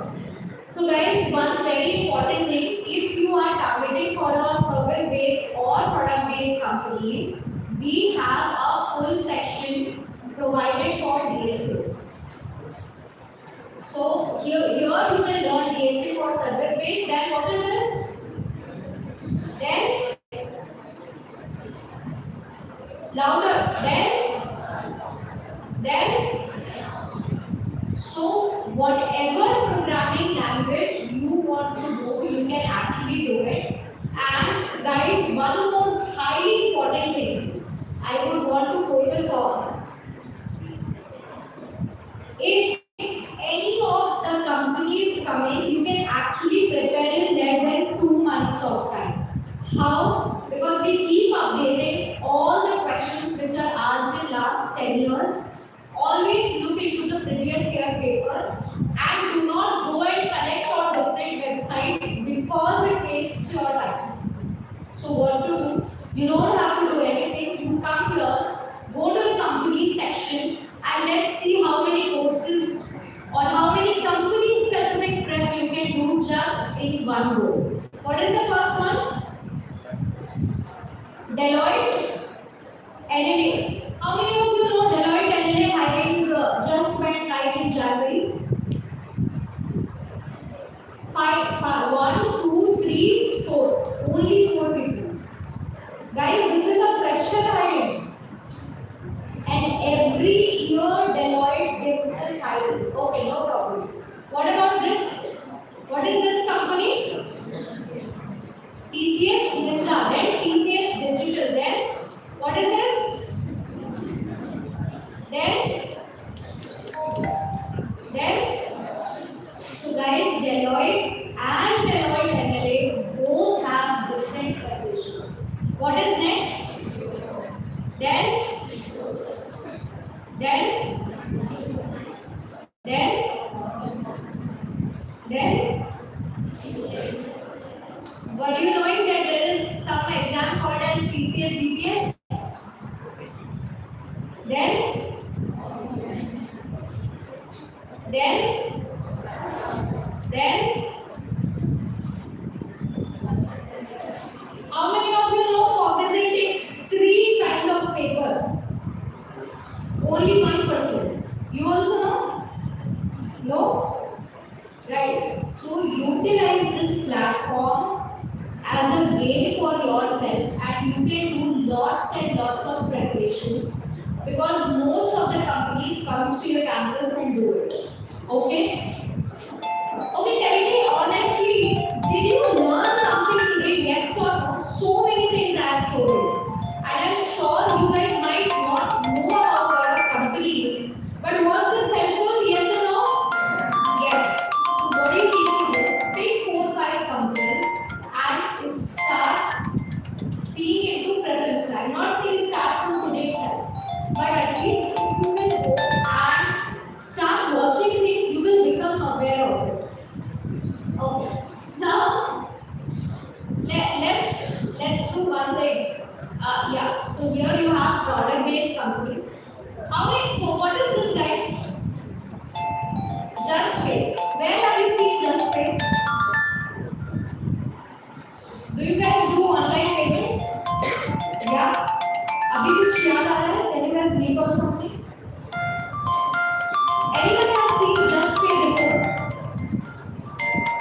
So guys, one very important thing, if you are targeting for a service-based or product-based companies, we have a full section provided for DSA. So here you can learn DSA for service-based. Then what is this? Then louder. Then so whatever programming language you want to do, you can actually do it. And guys, one more highly important thing I would want to focus on. If any of the companies coming, you can actually prepare in less than 2 months of time. How? Because we keep updating all the questions which are asked in last 10 years. Always look into the previous year paper and do not go and collect on different websites because it wastes your time. So what to do? You don't have to do anything. You come here, go to the company section and let's see how many courses or how many company specific prep you can do just in one go. What is the first one? Deloitte, NNA. How many of you know Deloitte NNA hiring just went live in January? 1, 2, 3, 4. Only 4 people. guys, this is a fresher hire. And every year Deloitte gives this hire. Okay, no problem. What about this? What is this company? TCS Ninja, then TCS Digital, then what is this? Then so guys, Deloitte and Deloitte NLA both have different conditions. What is next? Then then then were you knowing that there is some exam called as TCS DPS? Then how many of you know Cognizant takes three kind of paper? Only one person. You also know? No? Guys, so utilize this platform as a game for yourself and you can do lots and lots of preparation because most of the companies comes to your campus and do it. Okay? Okay, tell me honestly, did you learn something today? Yes or no? So many things I have shown you. And I'm sure you guys might not know about a lot of companies. But was this helpful? Yes or no? Yes. What do you need to do? Pick 4 or 5 companies and start seeing into Prepinsta. I'm not saying start from today itself. But at least you will go and start watching things, you will become aware of it. Okay. Now let's do one thing. Yeah. So here you have product-based companies. How many? What is this, guys? Just Pay. Where have you seen Just Pay? Do you guys do online payment? Yeah. अभी कुछ याद आ रहा है? Can you guys recall something? Anyone has seen Just Pay before?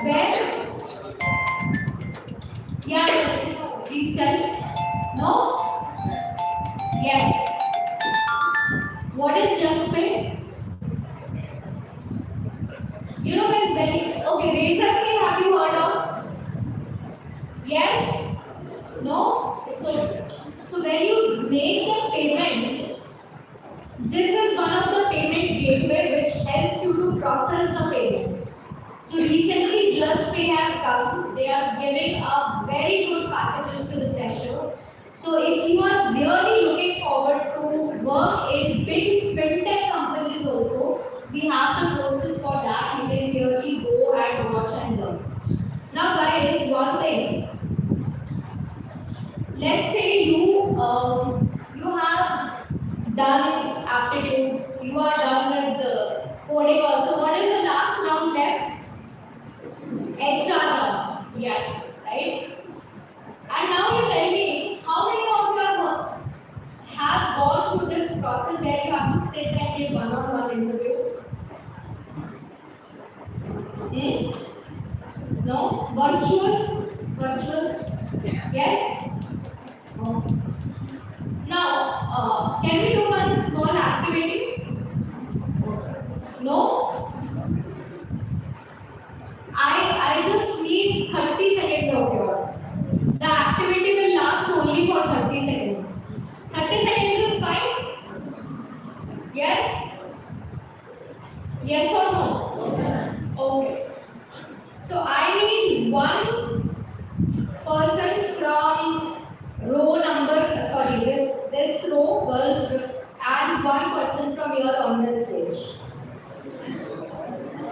Where? Yeah, please tell. No? Yes. What is Just Pay? You know guys, okay, Razor Pay, have you heard of? Yes? No? So when you make the payment, this is one of the payment gateway which helps you to process the payments. So recently Just Pay has come. They are giving a very good packages to the fresher. So if you are really looking forward to work in big fintech companies also, we have the courses for that. You can clearly go and watch and learn. Now guys, one thing. Let's say you have done aptitude, you are done with the coding also. What is the last round left? HR round. Yes, right? And now you tell me, how many of you have gone through this process where you have to sit and give one-on-one interview? No? Virtual? Yes? No. Now, can we do one small activity? No? I just need 30 seconds of yours. The activity will last only for 30 seconds. 30 seconds is fine? Yes? Yes or no? Okay. So I need one person from row number, this row, girls, and one person from here on this stage.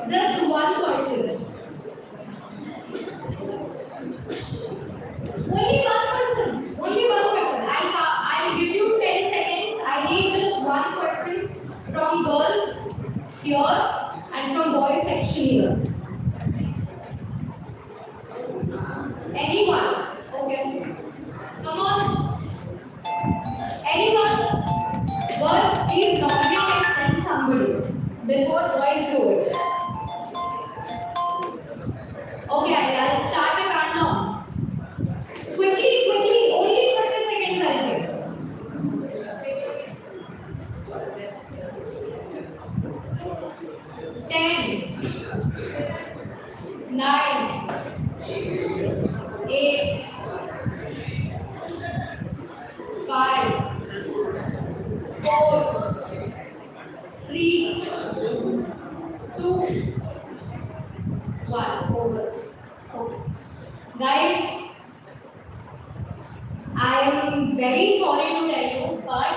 Just one person. Only one person. I'll give you 10 seconds. I need just one person from girls here and from boys section here. Anyone? Okay. Come on. Anyone? Girls, please nominate and send somebody before boys go. very sorry to tell you, but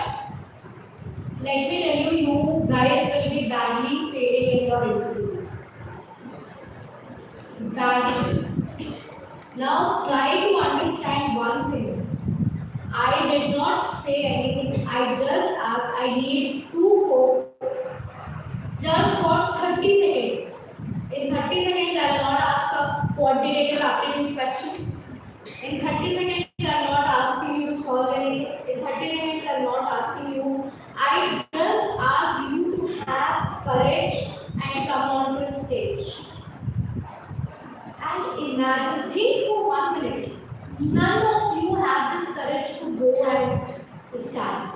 let me tell you, you guys will be badly failing in your interviews. Badly. Now try to understand one thing. I did not say anything. I just asked. I need two folks just for 30 seconds. In 30 seconds, I will not ask a quantitative aptitude question. In 30 seconds, I am not asking you to solve anything. In 30 seconds, I am not asking you. I just ask you to have courage and come on the stage. And imagine, think for 1 minute. None of you have this courage to go and stand.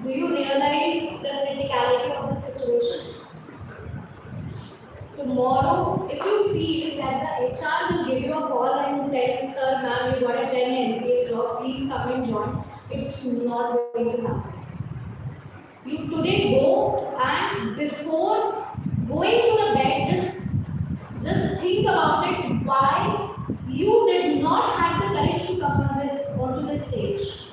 Do you realize the criticality of the situation? Tomorrow, if you feel that the HR will give you a call and tell you, sir, ma'am, you got a 10 NPA job, please come and join, it's not going to happen. You today go and before going to the bed, just think about it, why you did not have the courage to come onto the stage.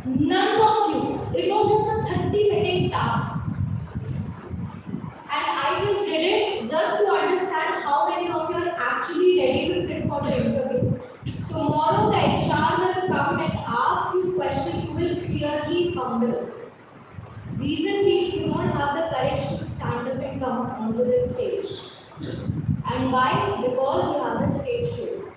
None of you. It was just a 30-second task. And I just did it just to understand how many of you are actually ready to sit for the interview. Tomorrow the HR will come and ask you questions, you will clearly fumble. Reason being, you don't have the courage to stand up and come onto the stage. And why? Because you have the stage fear.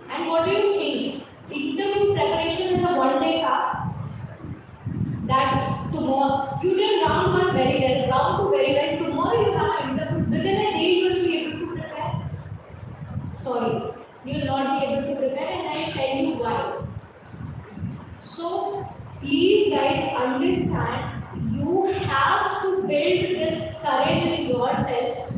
And what do you think? Interview preparation is a one-day task. That tomorrow, you did round 1 very well, round 2 very well, tomorrow you have an interview, within a day you will be able to prepare. Sorry, you will not be able to prepare and I will tell you why. So, please guys understand, you have to build this courage in yourself.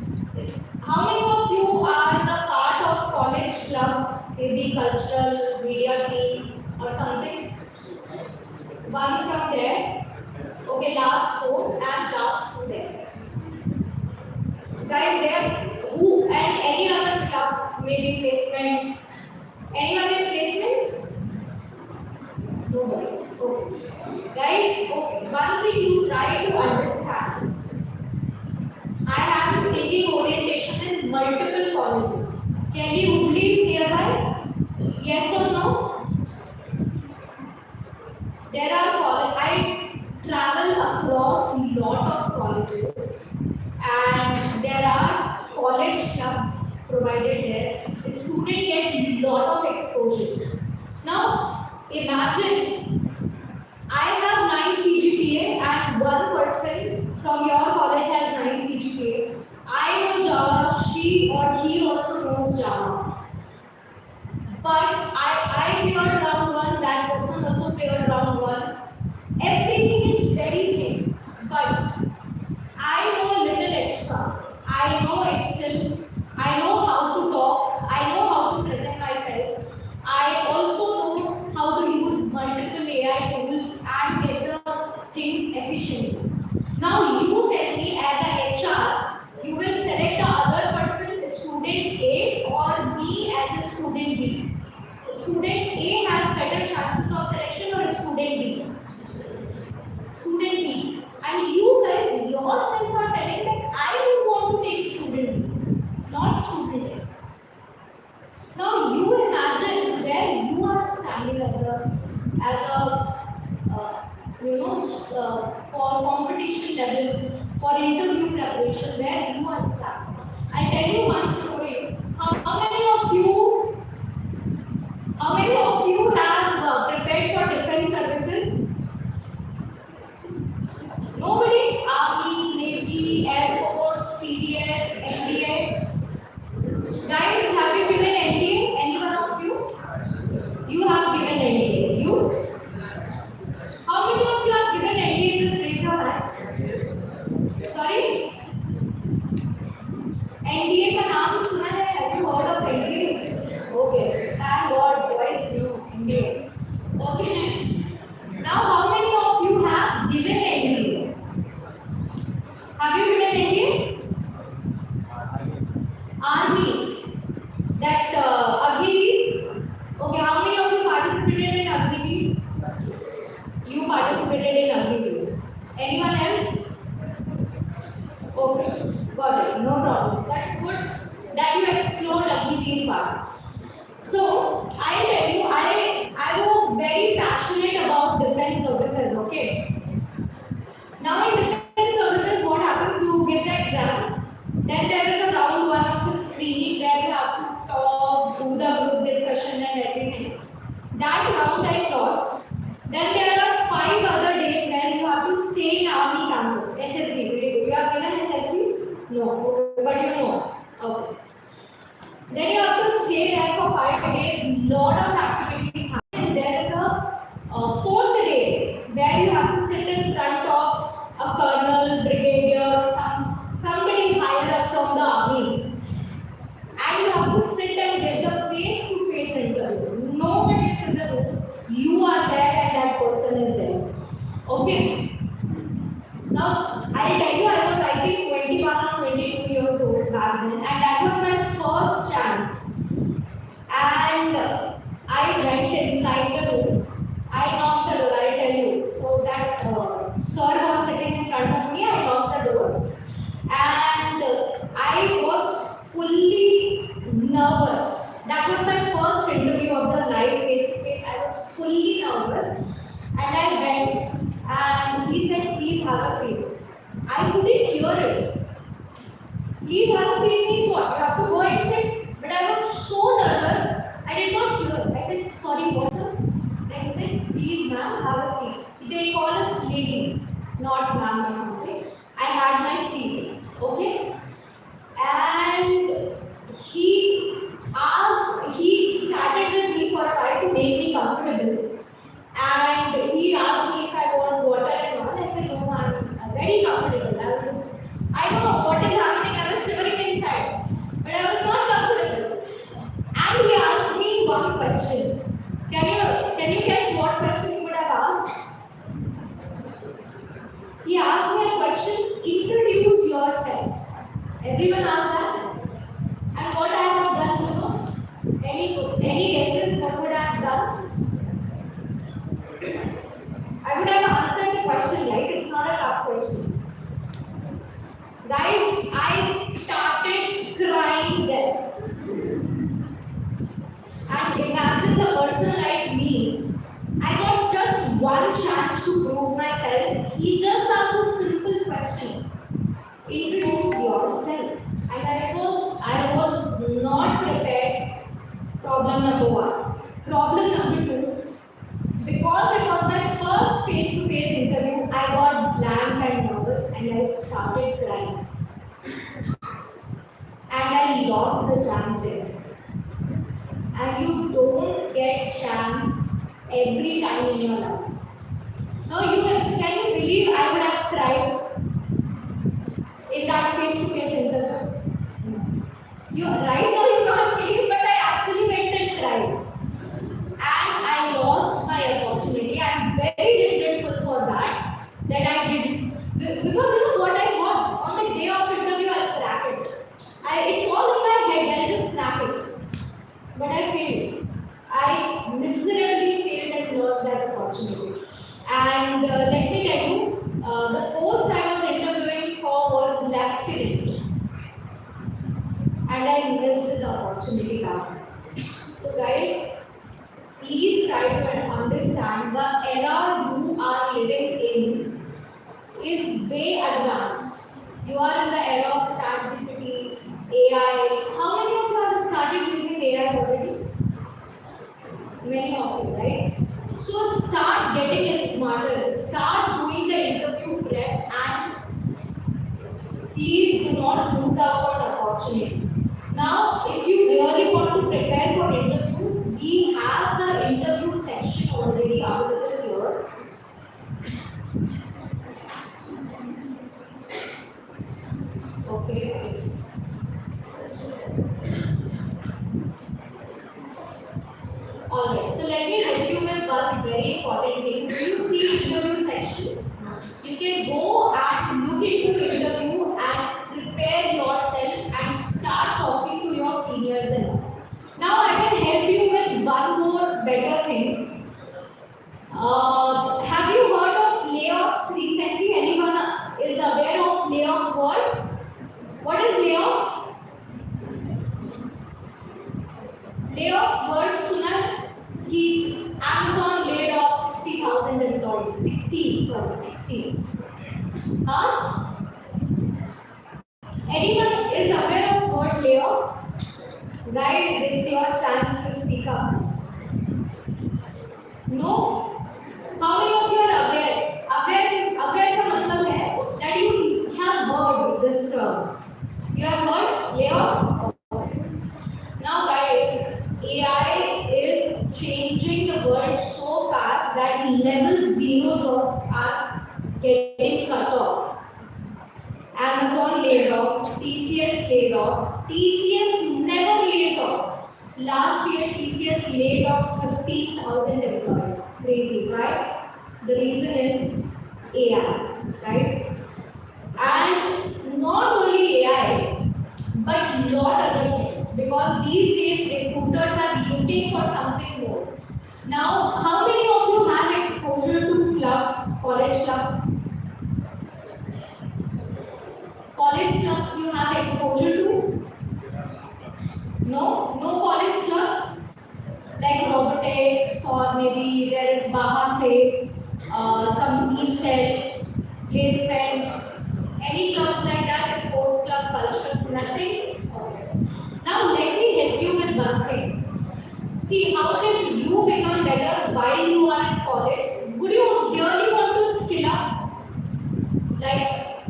How many of you are the part of college clubs, maybe cultural, media team or something? One from there. Okay, last 4 and last 2 there. Guys, there, who and any other clubs, maybe placements? Anyone in placements? Nobody. Okay. Guys, okay, one thing you try to understand. I have been taking orientation in multiple colleges. Can you please hereby? Yes or no? There are colleges. I travel across a lot of colleges, and there are college clubs provided there. The student get a lot of exposure. Now, imagine I have 9 CGPA and one person from your college has 9 CGPA. I know Java, she or he also knows Java. But I cleared round 1, that person also cleared round 1. Everything is very same. But I know a little extra. I know Excel. I know how to talk. I know how to present myself. I also know how to use multiple AI tools and get the things efficiently. Now you tell me as a HR, you will select the other person, student A, or me as a student B. Student A has better chances of selection or student B? Student B. And you guys yourself are telling that I don't want to take student B, not student A. Now you imagine where you are standing as a for competition level, for interview preparation, where you are standing. I'll tell you one story. How many of you have prepared for defense services? Nobody? Army, Navy, Air Force, CDS, NDA. Guys, have you given NDA? Any one of you? You have given NDA. You? How many of you have given NDA? Just raise your hands. Sorry? NDA का नाम सुना है? Have you heard of part. So I tell you, I was very passionate about defense services. Okay. Now in defense services, what happens? You give the exam. Then there is a round one of the screening where you have to talk, do the group discussion and everything. That round I lost. Then there are 5 other days where you have to stay in army campus. SSB, very good. You are given SSB? No, but you know. Okay. Then you have to stay there for 5 days. Lot of activities happen. There is a fourth day where you have to sit in front of a colonel, brigadier, somebody higher up from the army, and you have to sit and give the face-to-face interview. Nobody is in the room. You are there, and that person is there. Okay. Now I'll tell you, I was I think 21 or 22 years old back then, and that was my first chance. And I went inside the room. I knocked the door, I tell you. So that sir was sitting in front of me, I knocked the door. And I was fully nervous. That was my first interview of the live face to face. I was fully nervous. And I went and he said, please have a seat. I couldn't hear it. Please have a seat means what? You have to go and sit. But I was so nervous, I did not hear. I said, sorry, what sir? Then he said, please ma'am, have a seat. They call us lady, not ma'am or something. I had my seat. Okay? And he started with me for a while to make me comfortable. And he asked me if I want water and all. I said, no, I'm very comfortable. I know what is happening. I was shivering inside. But I was not comfortable. And he asked me one question. Can you guess what question he would have asked? He asked me a question, introduce yourself. Everyone asked that. And what I have done, you know? Any guesses what would I have done? I would have answered the question, right? It's not a tough question. Guys, I started crying there. And imagine the person like me. I got just one chance to prove myself. He just asked a simple question. Introduce yourself. And I was not prepared. Problem number one. Problem number two. Because it was my first face-to-face interview, I got blank and nervous and I started crying. And I lost the chance there. And you don't get chance every time in your life. Now can you believe I would have cried in that face-to-face interview? Right now you can't believe, but I actually went and cried. And I lost my opportunity. I'm very grateful for that I did. Because you know what I thought? On the day of interview, I'll crack it. It's all in my head, I'll just crack it. But I failed. I miserably failed and lost that opportunity. And let me tell you, the post I was interviewing for was lieutenant. And I missed the opportunity now. So guys, please try to understand the era you are living in is way advanced. You are in the era of ChatGPT, AI. How many of you have started using AI already? Many of you, right? So start getting smarter. Start doing the interview prep and please do not lose out on the opportunity. Now, if you really want to prepare for interviews, we have the interview section already available here. Okay, alright, so let me help you with one very important thing. When you see interview section, you can go and look into interview and prepare yourself and start talking to your seniors and all. Now I can help you with one more better thing. Have you heard of layoffs recently? Anyone is aware of layoff word? What is layoff? Layoff word सुना है कि Amazon laid off 60,000 employees. 60, sorry, 60. Huh? Anyone is aware of word layoff? Guys, it's your chance to speak up. No? How many of you are aware? Aware का मतलब है that you have heard this term. You have heard layoff? Now guys, AI is changing the world so fast that level 0 jobs are getting cut off. Amazon laid off, TCS laid off. TCS never lays off. Last year, TCS laid off 15,000 employees. Crazy, right? The reason is AI, right? And not only AI, but lot other things. Because these days, recruiters are looking for something more. Now, how many of you have exposure to clubs, college clubs? College clubs you have exposure to? No? No college clubs? Like robotics or maybe there is Bahase, some E-Cell, placements, any clubs like that, sports club, culture, nothing? Okay. Now let me help you with one thing. See, how can you become better while you are in college? Would you really want to skill up? Like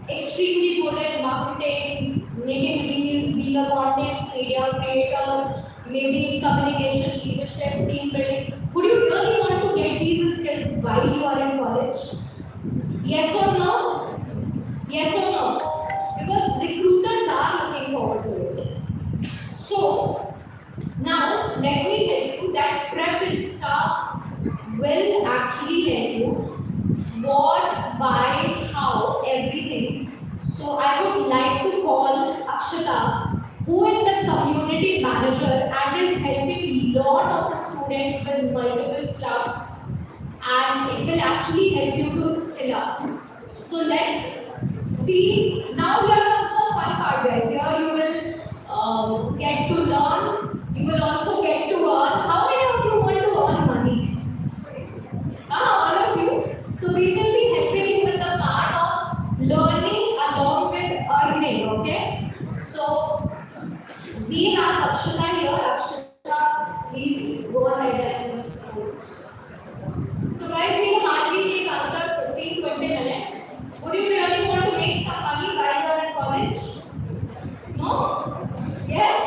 extremely good at marketing, making reels, being a content media creator, maybe communication, leadership, team building. Would you really want to get these skills while you are in college? Yes or no? Yes or no? Because recruiters are looking forward to it. So, now let me tell you that Prepinsta will actually tell you what, why, how, everything. So I would like to call Akshata, who is the community manager and is helping lot of students with multiple clubs, and it will actually help you to skill up. So let's see. Now here comes the fun part, guys. Here you will get to learn. You will also get to earn. How many of you want to earn money? All of you. So we will be helping you with the part of learning along with earning. Okay. So we have Akshata here. Akshata, please go ahead and. So guys, we will hardly take another 15-20 minutes. Would you really want to make some money while you are in college? No? Yes?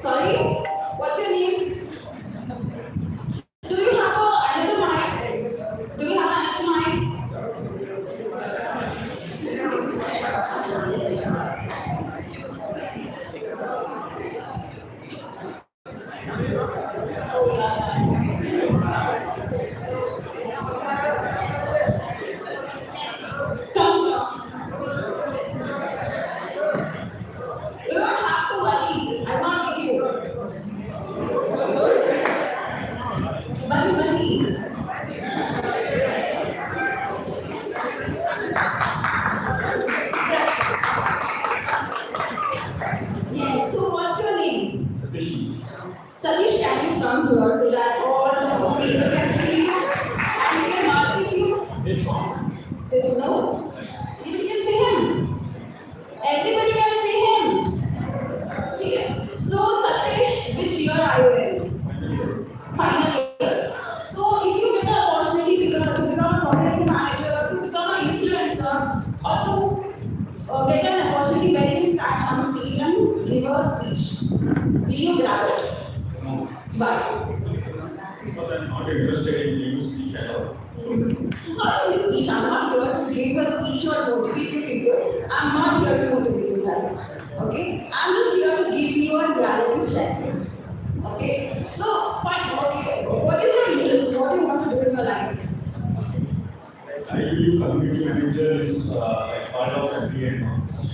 Sorry, what's your name? Do you have another mic? Do you have another mic? Oh yeah. Come here. You don't have to worry. I'm not with you. Buddy. Yes. So what's your name? Satish. Satish, can you come here so that all the people can see you and we can market you? Yes. There's no. You can see him. Everybody can see him. Okay. So Satish, which year are you in? Final year. So if you get an opportunity to become a project manager, to become an influencer, or to get an opportunity where you stand on stage and give a speech, will you grab it? No. Why? Because I'm not interested in giving speech at all. Not only speech, I'm not here to give a speech or motivate you people. I'm not here to motivate you guys. Okay? I'm just here to give you a reality check. Okay? So, fine. Okay. What is your interest? What do you want to do in your life? I believe community manager is like part of MBA,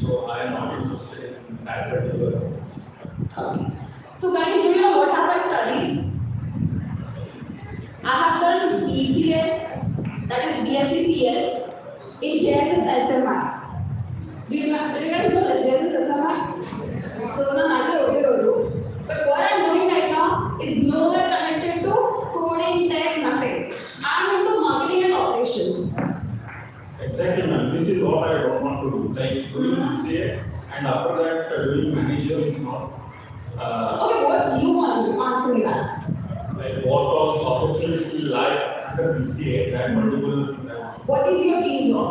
so I am not interested in that particular. Okay. So, guys, do you know what have I studied? I have done BCS, that is BSc in JSS SMI. Do you guys know the JSS SMI? So, no, but what I'm doing right now is nowhere connected to coding, tech, nothing. I'm into marketing and operations. Exactly, ma'am. This is what I don't want to do. Like doing BCA and after that doing manager is not. Okay, what do you want to answer me that? Like what all opportunities will lie under BCA that particular. What is your dream job?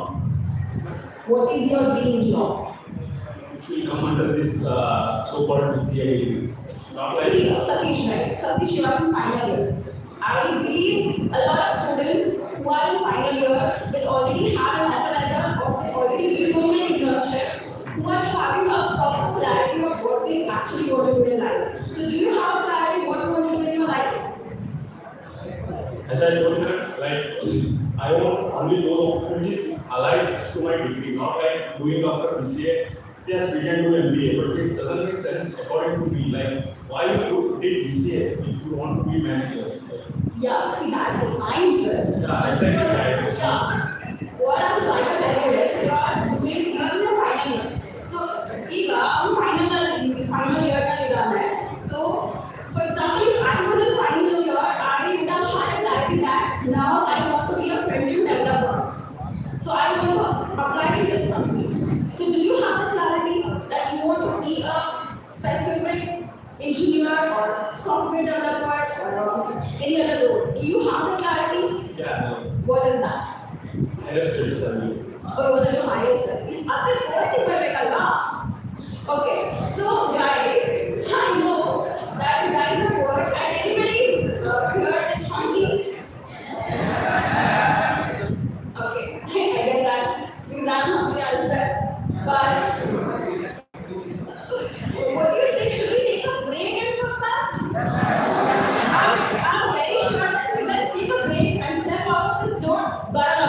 What is your dream job? Which will come under this so-called BCA degree. Not like See, Satish, right? Satish, you are in final year. I believe a lot of students who are in final year will already have an offer letter or will already be doing an internship who are having a proper clarity of what they actually want to do in life. So, do you have clarity what you want to do in your life? as I told you, like I want only those opportunities allies to my degree, not like doing after BCA. Yes, we can do MBA, but it doesn't make sense according to me. Like why you did BCA if you want to be manager? Yeah, see, that is my interest. Yeah, exactly right. Yeah. What I'm trying to tell you is you are doing you're in your final year. So, ಈಗ final year ನಲ್ಲಿ So, for example, if I was in final year, I would have had a clarity that now I want to be a front-end developer. So, I want to apply to this company. So, do you have the clarity that you want to be a specific engineer or software developer or any other role? Do you have the clarity? Yeah, What is that? higher studies are you. Oh, what are your highest? After 40 ಬರ್ಬೇಕಲ್ವಾ? Okay, so guys, I know that you guys are bored and anybody here is hungry. Okay, I get that because I'm hungry as well. But so, what do you say? Should we take a break and come back? I'm very sure that we let's take a break and step out of this door. Barra,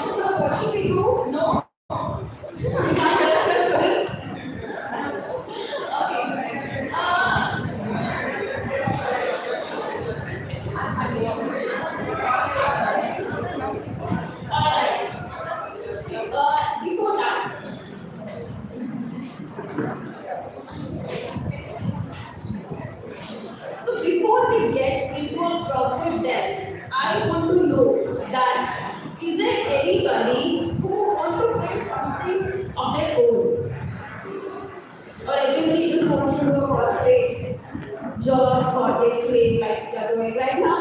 so what should we do? No? We can't get the students. Okay. Alright. Before that, so before we get into a proper depth, I want to know that is there anybody who want to build something of their own? wants to do a corporate job, corporate slave like you're doing right now.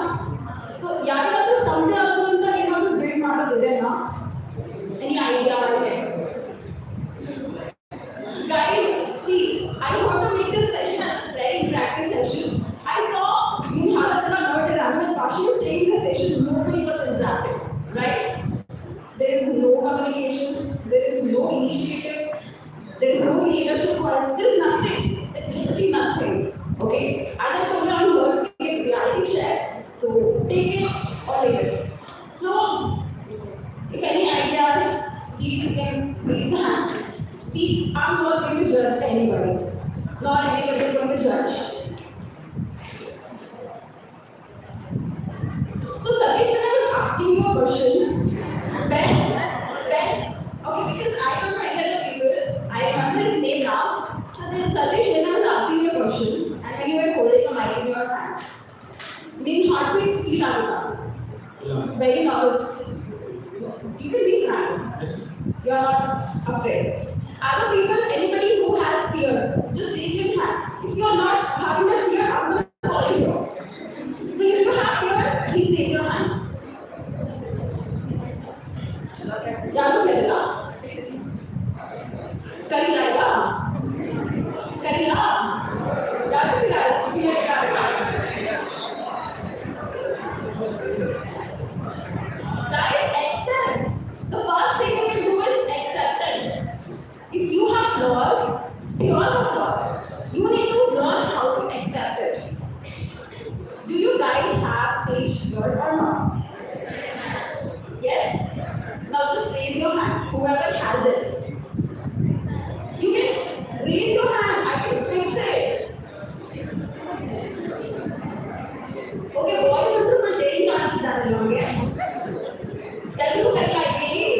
So, Yadavaru, come down you want to build model there now. Any ideas? Guys, see, I want to make this session a very practice session. I saw you Halatana Bird and Pashi was taking the session, nobody was interacting, right? There is no communication, there is no initiative, there is no leadership, there is nothing, literally nothing. Okay, as I told you, I'm working reality check, so take it or leave it. So, if any ideas, please you can raise the hand. I'm not going to judge anybody, not anybody is going to judge. So, Satish, when I was asking you a question, okay, because I don't know people, I remember his name now. So then Satish, when I was asking you a question, and when you were holding a mic in your hand, mean hard to explain out. Yeah. Very nervous. You can be frank. Yes. You are not afraid. Other people, anybody who has fear, just raise your hand. If you are not having that fear, I'm going to call you. So if you have fear, please raise your hand. याद करेगा करेगा करेगा याद करेगा guys accept the first thing you can do is acceptance. If you have flaws, you all have flaws, you need to learn how to accept it. Do you guys have stage fear or not? Yes? Now just raise your hand, whoever has it. You can raise your hand, I can fix it. Okay, boys have to pretend to answer that along, yeah? Tell you very ideally.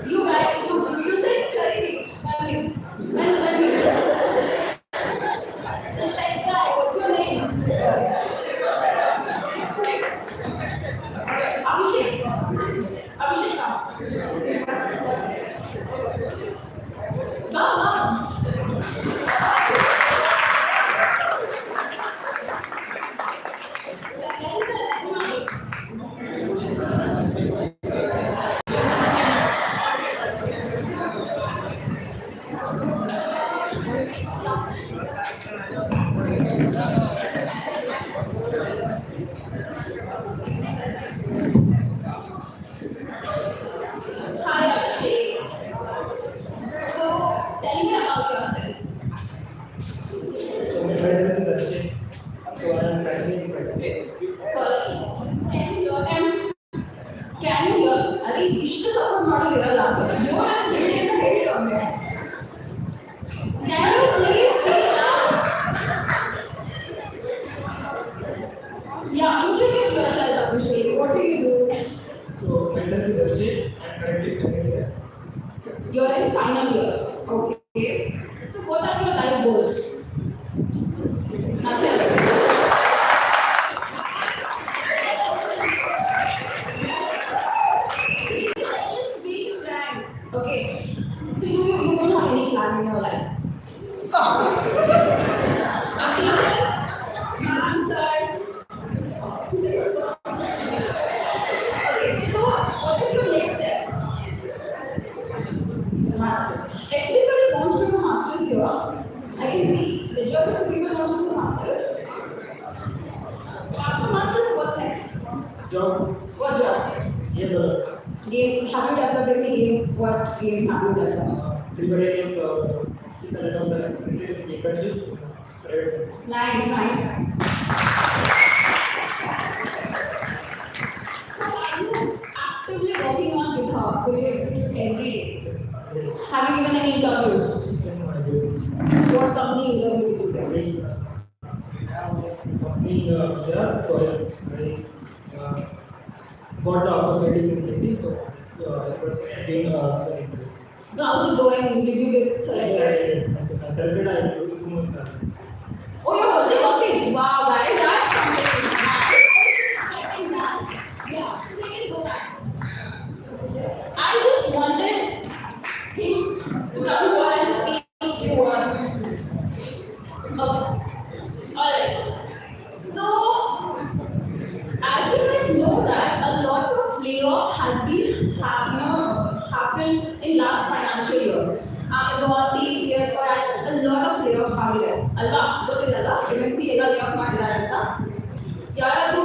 You guys, you said correctly. When this next guy, what's your name? Abhishek. Abhishek, come. Hi Abhishek. So tell me about yourselves. So my present is Abhishek. So I am practicing practice. Sorry. Can you hear them? Can you hear? अरे इश्क support model इधर ला सकते जो है मेरे को head कर रहे हैं. Can you please speak loud? Yeah, introduce yourself, Abhishek. What do you do? So myself is Abhishek. I am currently studying here. You're in final year. Okay. So what are your life goals? Nothing. Just be frank. Okay. So you don't have any plan in your life. Teachers, ma'am, sir. Okay. So what is your next step? Master. Everybody wants to do masters here. I can see majority of people want to do masters. After masters, what's next? Job. What job? Game. Game. Have you developed any game? What game have you developed? Triple games or Pikachu. Nice, nice. So are you actively working on GitHub? Do you execute every day? Have you given any interviews? What company interview did you get? Company job, so I got the opportunity in Hindi, so I was getting So how's it going? Did you get selected? I selected. I do 2 months. Oh, you're already working. Wow, guys, that's something. Yeah, so you can go back. I just wanted him to come over and speak a few words. ಅಲ್ವಾ ಗೊತ್ತಿಲ್ಲಲ್ಲ MNC ಎಲ್ಲ layout ಮಾಡಿದ್ದಾರೆ ಅಂತ ಯಾರಾದರೂ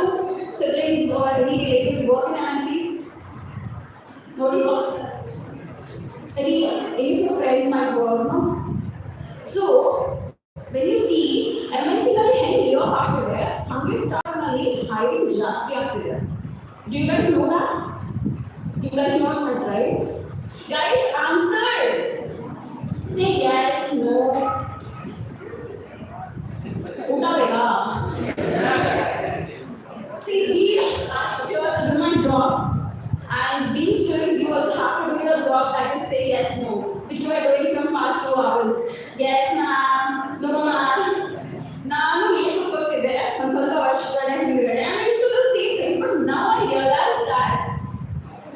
siblings or any relatives work in MNCs? Nobody works. Any of your friends might work, no? So when you see MNC ನಲ್ಲಿ ಹೆಂಗೆ layout ಆಗ್ತಿದೆ ಹಂಗೆ start ನಲ್ಲಿ ಹೈರಿಂಗ್ ಜಾಸ್ತಿ ಆಗ್ತಿದೆ. Do you guys know that? You guys know that, right? Guys, answer. Say yes, no. Utavega. See, we have to do my job, and being students, you also have to do your job. That is say yes, no, which you are doing from past 2 hours. Yes, ma'am. No, ma'am. ನಾನು ಏನು ಗೊತ್ತಿದೆ ಒಂದು ಸ್ವಲ್ಪ ವರ್ಷಗಳ ಹಿಂದ್ಗಡೆ I used to do the same thing, but now I realize that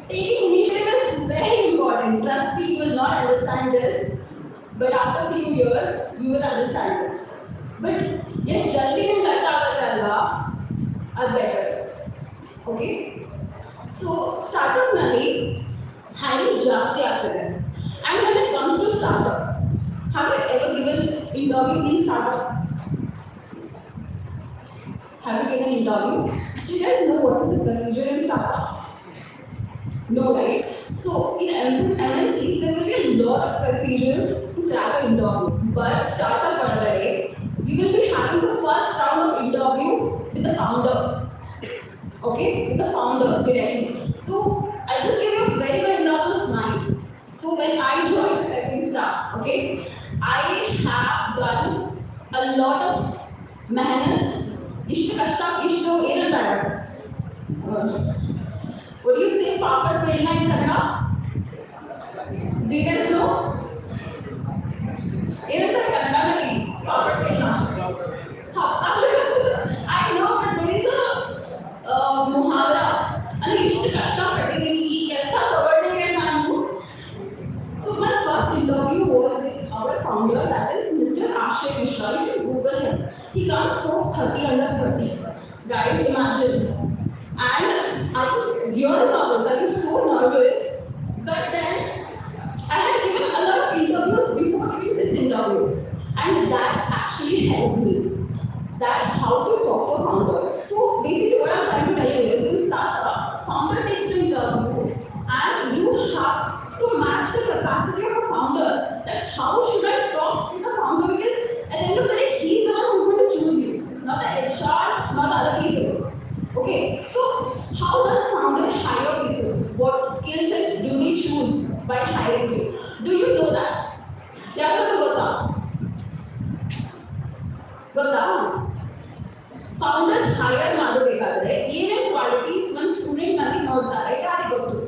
taking initiative is very important. Trust me, you will not understand this, but after a few years, you will understand this. But yes, jaldi ನಿಮ್ಗೆ ಅರ್ಥ ಆಗುತ್ತೆ ಅಲ್ವಾ ಅದು better. Okay, so startup ನಲ್ಲಿ hiring ಜಾಸ್ತಿ ಆಗ್ತದೆ. And when it comes to startup, have you ever given interview in startup? Have you given interview? Do you guys know what is the procedure in startup? No, right? So in MNCs, there will be a lot of procedures to crack an interview. But startup day, you will be having the first round of interview with the founder. Okay, with the founder directly. So I'll just give you a very good example of mine. So when I joined Prepinsta, okay, I have done a lot of mehnat. ಇಷ್ಟು ಕಷ್ಟ ಇಷ್ಟು ಏನಂತಾರೆ what do you say papad belna in kannada? Do you guys know ಏನಂತಾರೆ ಕನ್ನಡದಲ್ಲಿ papad belna? I know, but there is a muhara ಅಂದ್ರೆ ಇಷ್ಟು ಕಷ್ಟ ಪಟ್ಟಿದ್ದೀನಿ ಈ ಕೆಲಸ ತಗೊಳ್ಳಿಗೆ ನಾನು. So my first interview was with our founder, that is Mr. Ashay Mishra. You can Google him. He comes post 30 under 30. Guys, imagine. And I was really nervous. I was so nervous. But then I had given a lot of interviews before giving this interview. And that actually helped me. That how to talk to a founder. So basically what I'm trying to tell you is in startup, founder takes the interview and you have to match the capacity of a founder. That how should I talk to the founder, because at the end of the day, he's the one who's going to choose you, not the HR, not the other people. Okay, so how does founder hire people? What skill sets do they choose by hiring you? Do you know that? ಯಾರು ಗೊತ್ತಾ? ಗೊತ್ತಾ? Founders hire ಮಾಡಬೇಕಾದ್ರೆ ಏನೇನು qualities ನಮ್ಮ student ನಲ್ಲಿ ನೋಡ್ತಾರೆ ಯಾರಿಗೆ ಗೊತ್ತು?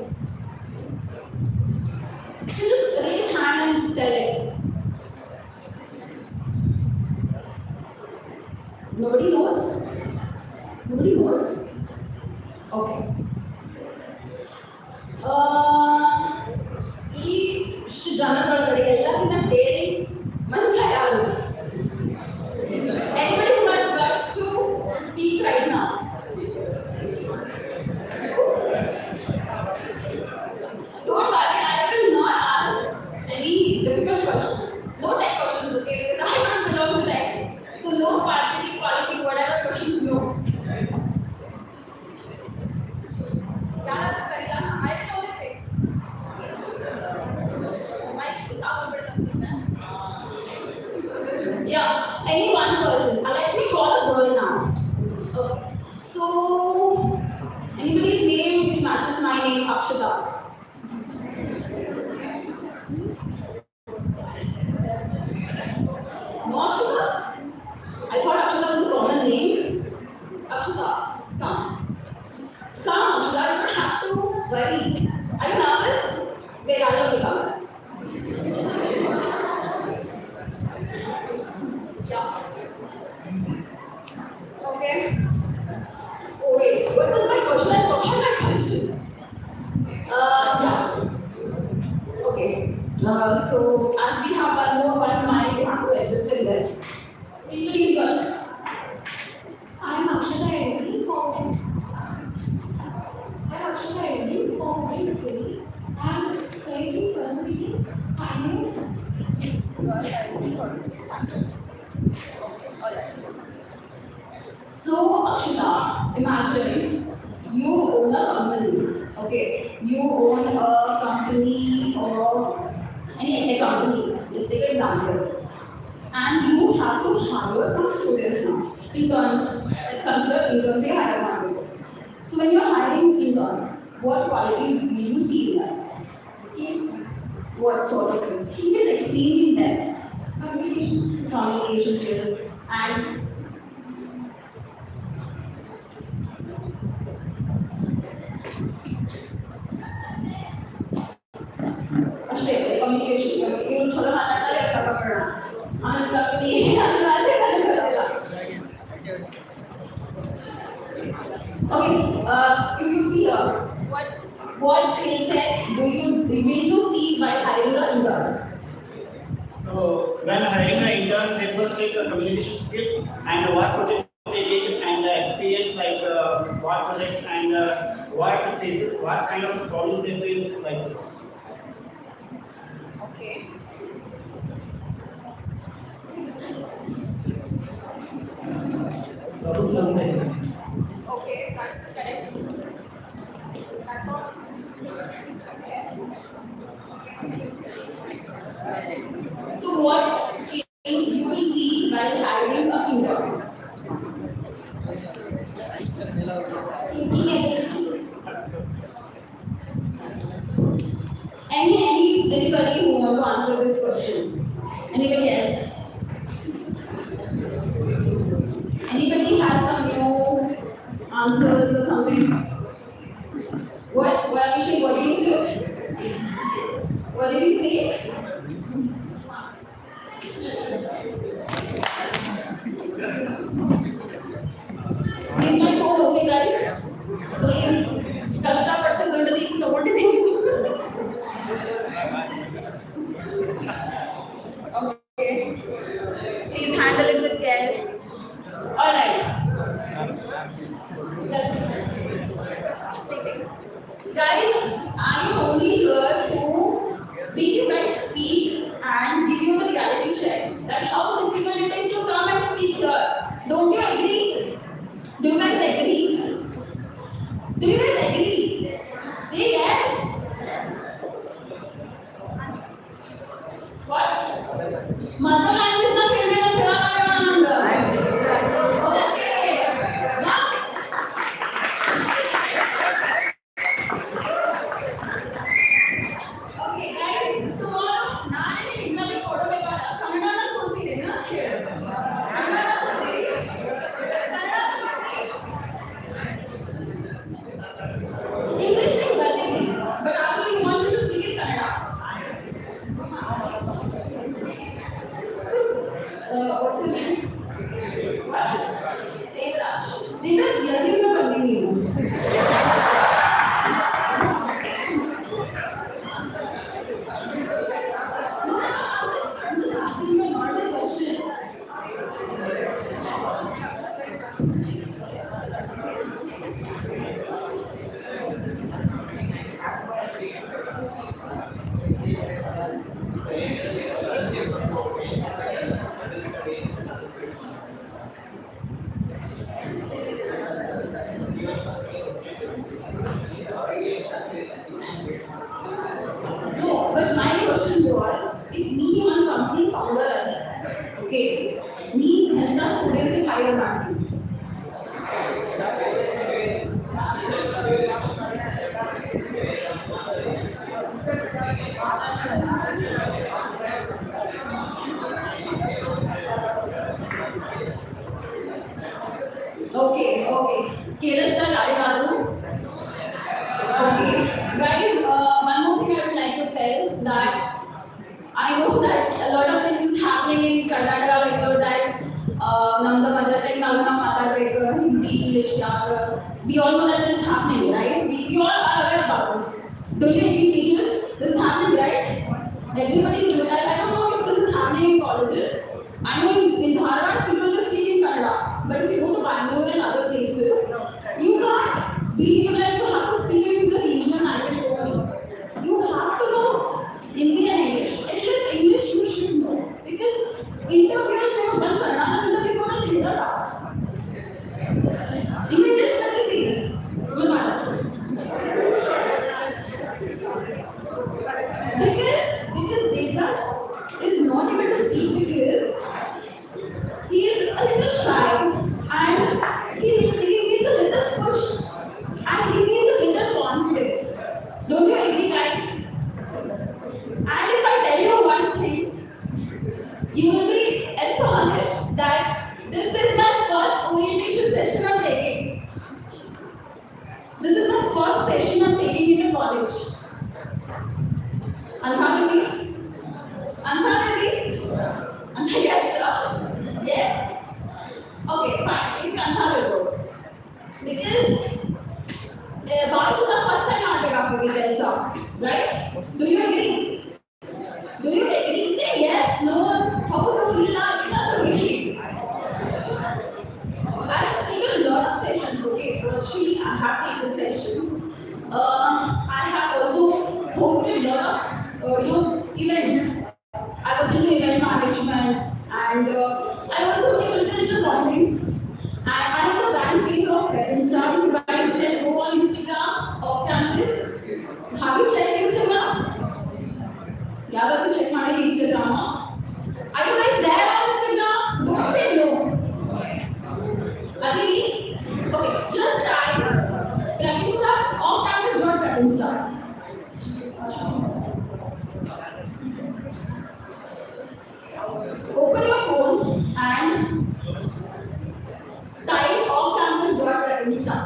You just raise hand and tell it. Nobody knows? Nobody knows? Okay. ಈ ಇಷ್ಟು ಜನಗಳೊಳಗಡೆ ಎಲ್ಲಕ್ಕಿಂತ ಬೇರೆ ಮನುಷ್ಯ ಯಾರು? Anybody who has guts to speak right now? Don't worry, I will not ask any difficult questions. No tech questions, okay? Because I don't belong to tech. So no quality, whatever questions, no. I will only pick. Yeah, any one person. Let me call a girl now. Okay. So, anybody's name which matches my name, Akshata? No Akshatas? I thought Akshata was a common name. Akshata, come. Come, Akshata, you don't have to worry. Are you nervous? Wait, I'll only come. Yeah. Okay. Oh wait, what was my question? I forgot my question. Yeah. Okay. So as we have one more mind, we have to adjust in this. Introduce yourself. I am Akshata Reddy from Delhi. I am currently pursuing finance. So, Akshita, imagine you own a company. Okay, you own a company of any company. Let's take an example, and you have to hire some students now. Interns. Let's consider interns a higher market. So when you're hiring interns, what qualities do you see in them? Skills. What sort of skills? You can explain in depth. Communication skills, and ಅಷ್ಟೇ communication ಇವ್ರು ಚಲೋ ಮಾತಾಡ್ತಾರೆ ಕರ್ಕೊಂಡ್ಬಿಡೋಣ ಆಮೇಲೆ company Okay, you will be what skill sets will you see by hiring the interns? So when hiring an intern, they first check the communication skill and what project they did and the experience like what projects and what kind of problems they face like this. Okay. Double something. Okay, that's correct. That's all. So what skills you will see while hiring a intern? Anybody who want to answer this question? Anybody else? Anybody has some new answers or something? What Abhishek, what did he say? What did he say? Is my phone okay, guys? Please, ಕಷ್ಟಪಟ್ಟು ದುಡ್ಡು ತಗೊಂಡಿದ್ದೀನಿ. Okay. Please handle it with care. All right. Yes. Guys, I am only here to make you guys speak and give you the reality check that how difficult it is to come and speak here. Don't you agree? Do you guys agree? Do you guys agree? Say yes. What? Mother language na phir mera khela Okay. Yeah. Okay, guys. Tomorrow, nane exam me kodabekada kannada na ಕೊಡ್ತೀನಿ ನಾ ಹೇಳು. ಕನ್ನಡ ಕೊಡ್ತೀನಿ. ಕನ್ನಡ ಕೊಡ್ತೀನಿ. English नहीं ಬರ್ತೀನಿ. But after you want to speak in Kannada. What's your name? What? Devraj. Devraj, जल्दी में पढ़ देंगी हूँ. I'm just asking you a normal question. No, but my question was, if me one company founder are okay, me help the students in higher marking. Okay. Kerala Garu. Okay, guys. One more thing I would like to tell that I know that a lot of things is happening in Karnataka because that ನಮ್ಮ mother tongue ನಾವು ಮಾತಾಡಬೇಕು Hindi, English, we all know that this is happening, right? We all are aware about this. Don't you agree, teachers? This is happening, right? Everybody is. I don't know if this is happening in colleges. I know in Harvard people just speak in Kannada, but if you go to Bangalore and other places, you can't behave like you have to speak in the regional language only. You have to know Hindi and English. At least English you should know because interviewers never done Kannada interview को ना a little shy and he needs a little push and he needs a little confidence. Don't you agree, guys? And if I tell you one thing, you will be astonished that this is my first orientation session I'm taking. This is my first session I'm taking in the college. Answer me? Answer me? Answer yes, sir? Yes. Okay, fine. You can answer it both. Because Bharat is the first time I take up with sir. Right? Do you agree? Do you agree? Say yes, no. How do you love really? I have taken a lot of sessions, okay? Virtually, I have taken sessions. I have also hosted a lot of events. I was into event management and I also make a little content. And I am the brand face of Prepinsta. If you guys can go on Instagram off campus. Have you checked Instagram? Yeah, let me check my Instagram. Are you guys there on Instagram? Don't say no. Aditi? Okay, just type Prepinsta off campus, not Prepinsta. Open your phone and type off campus dot Prepinsta.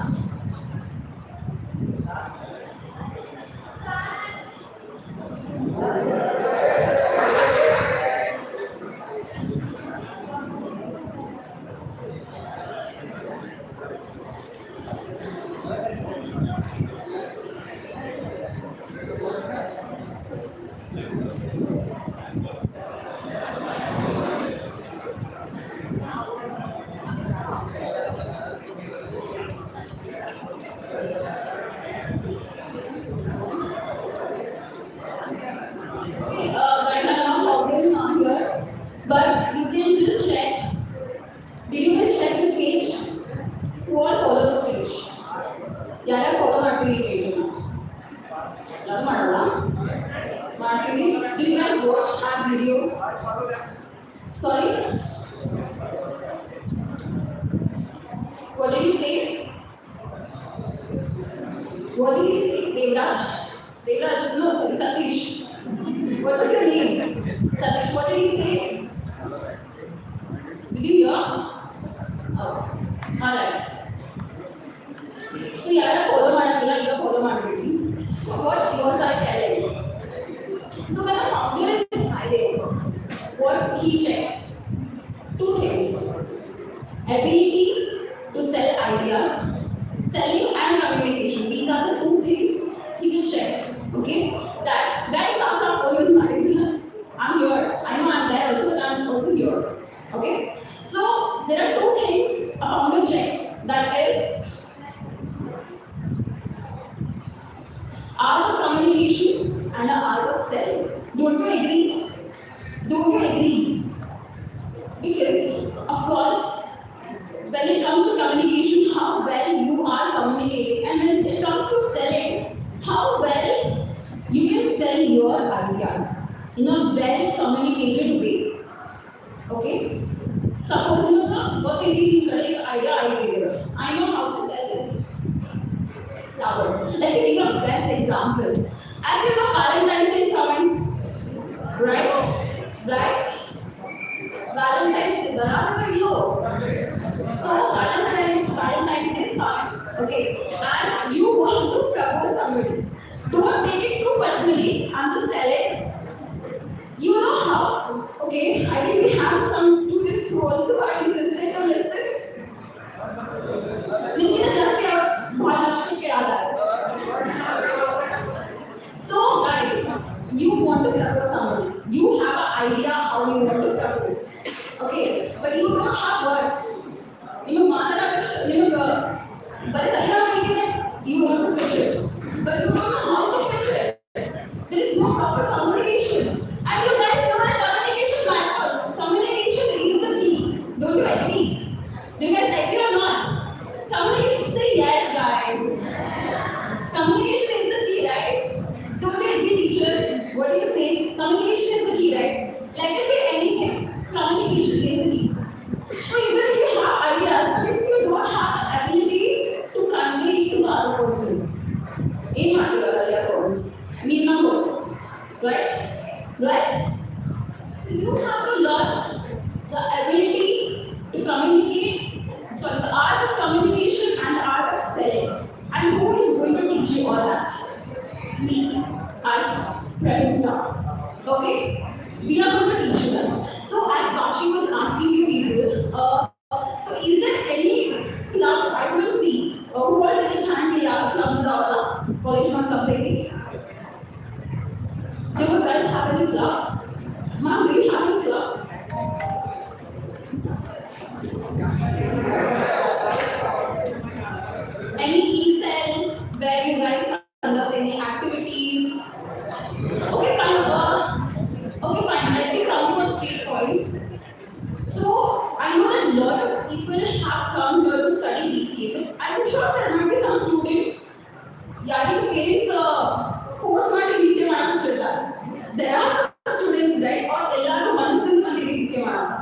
Guys, I'm not logged in here, but you can just check. Did you guys check this page? Who all follow this page? ಯಾರ್ಯಾರು follow ಮಾಡ್ತೀರಿ ಈ page ನ? ಯಾರು ಮಾಡಲ್ಲ? ಮಾಡ್ತೀರಿ? Do you guys watch our videos? Sorry? What did you say? What did you say? Devraj? Devraj? No, sorry, Satish. What was your name? Satish, what did he say? Did you hear? Oh, alright. So, yeah, follow madam, you follow madam. So, what was I telling? So, when a founder is hiring, what he checks? Two things: ability to sell ideas, selling and communication. These are the two things he will check. Okay? That guys are always married. I'm here. I know I'm there also, but I'm also here. Okay? So there are two things a founder checks. That is art of communication and the art of selling. Don't you agree? Don't you agree? Because of course, when it comes to communication, how well you are communicating, and when it comes to selling, how well you can sell your ideas in a well communicated way. Okay? Suppose you know what is the idea I know how to sell this flower. Let me give you a best example. As you know, Valentine's Day is coming, right? Right? Valentine's Day, so Valentine's Day is coming. Okay, and you want to propose somebody. Don't take it too personally. I'm just telling. You know how? Okay, I think we have some students who also are interested to listen. Nikita just here, so guys, you want to propose somebody. You have an idea how you want to propose. Okay, but you don't have words. You want to pitch it, but you don't know how to pitch it. There is no proper communication. And you guys know that communication matters. Communication is the key. Don't you agree? Do you guys agree or not? Communication, say yes, guys. Communication is the key, right? Don't you agree, teachers? What do you say? Communication is the key, right? Let it be anything. Communication is the key. So even Any e-cell where you guys conduct any activities? Okay, fine. Okay, fine. Let me come to a straight point. So I know that a lot of people have come here to study BCA. I'm sure there might be some students. Yeah, your parents force ಮಾಡಿ BCA ಮಾಡಕ್ಕೆ ಹಚ್ಚಿರ್ತಾರೆ. There are some students, right? Or ಎಲ್ಲರೂ ಮನಸ್ಸಿಂದ ಬಂದಿದೆ BCA ಮಾಡಕ್ಕೆ.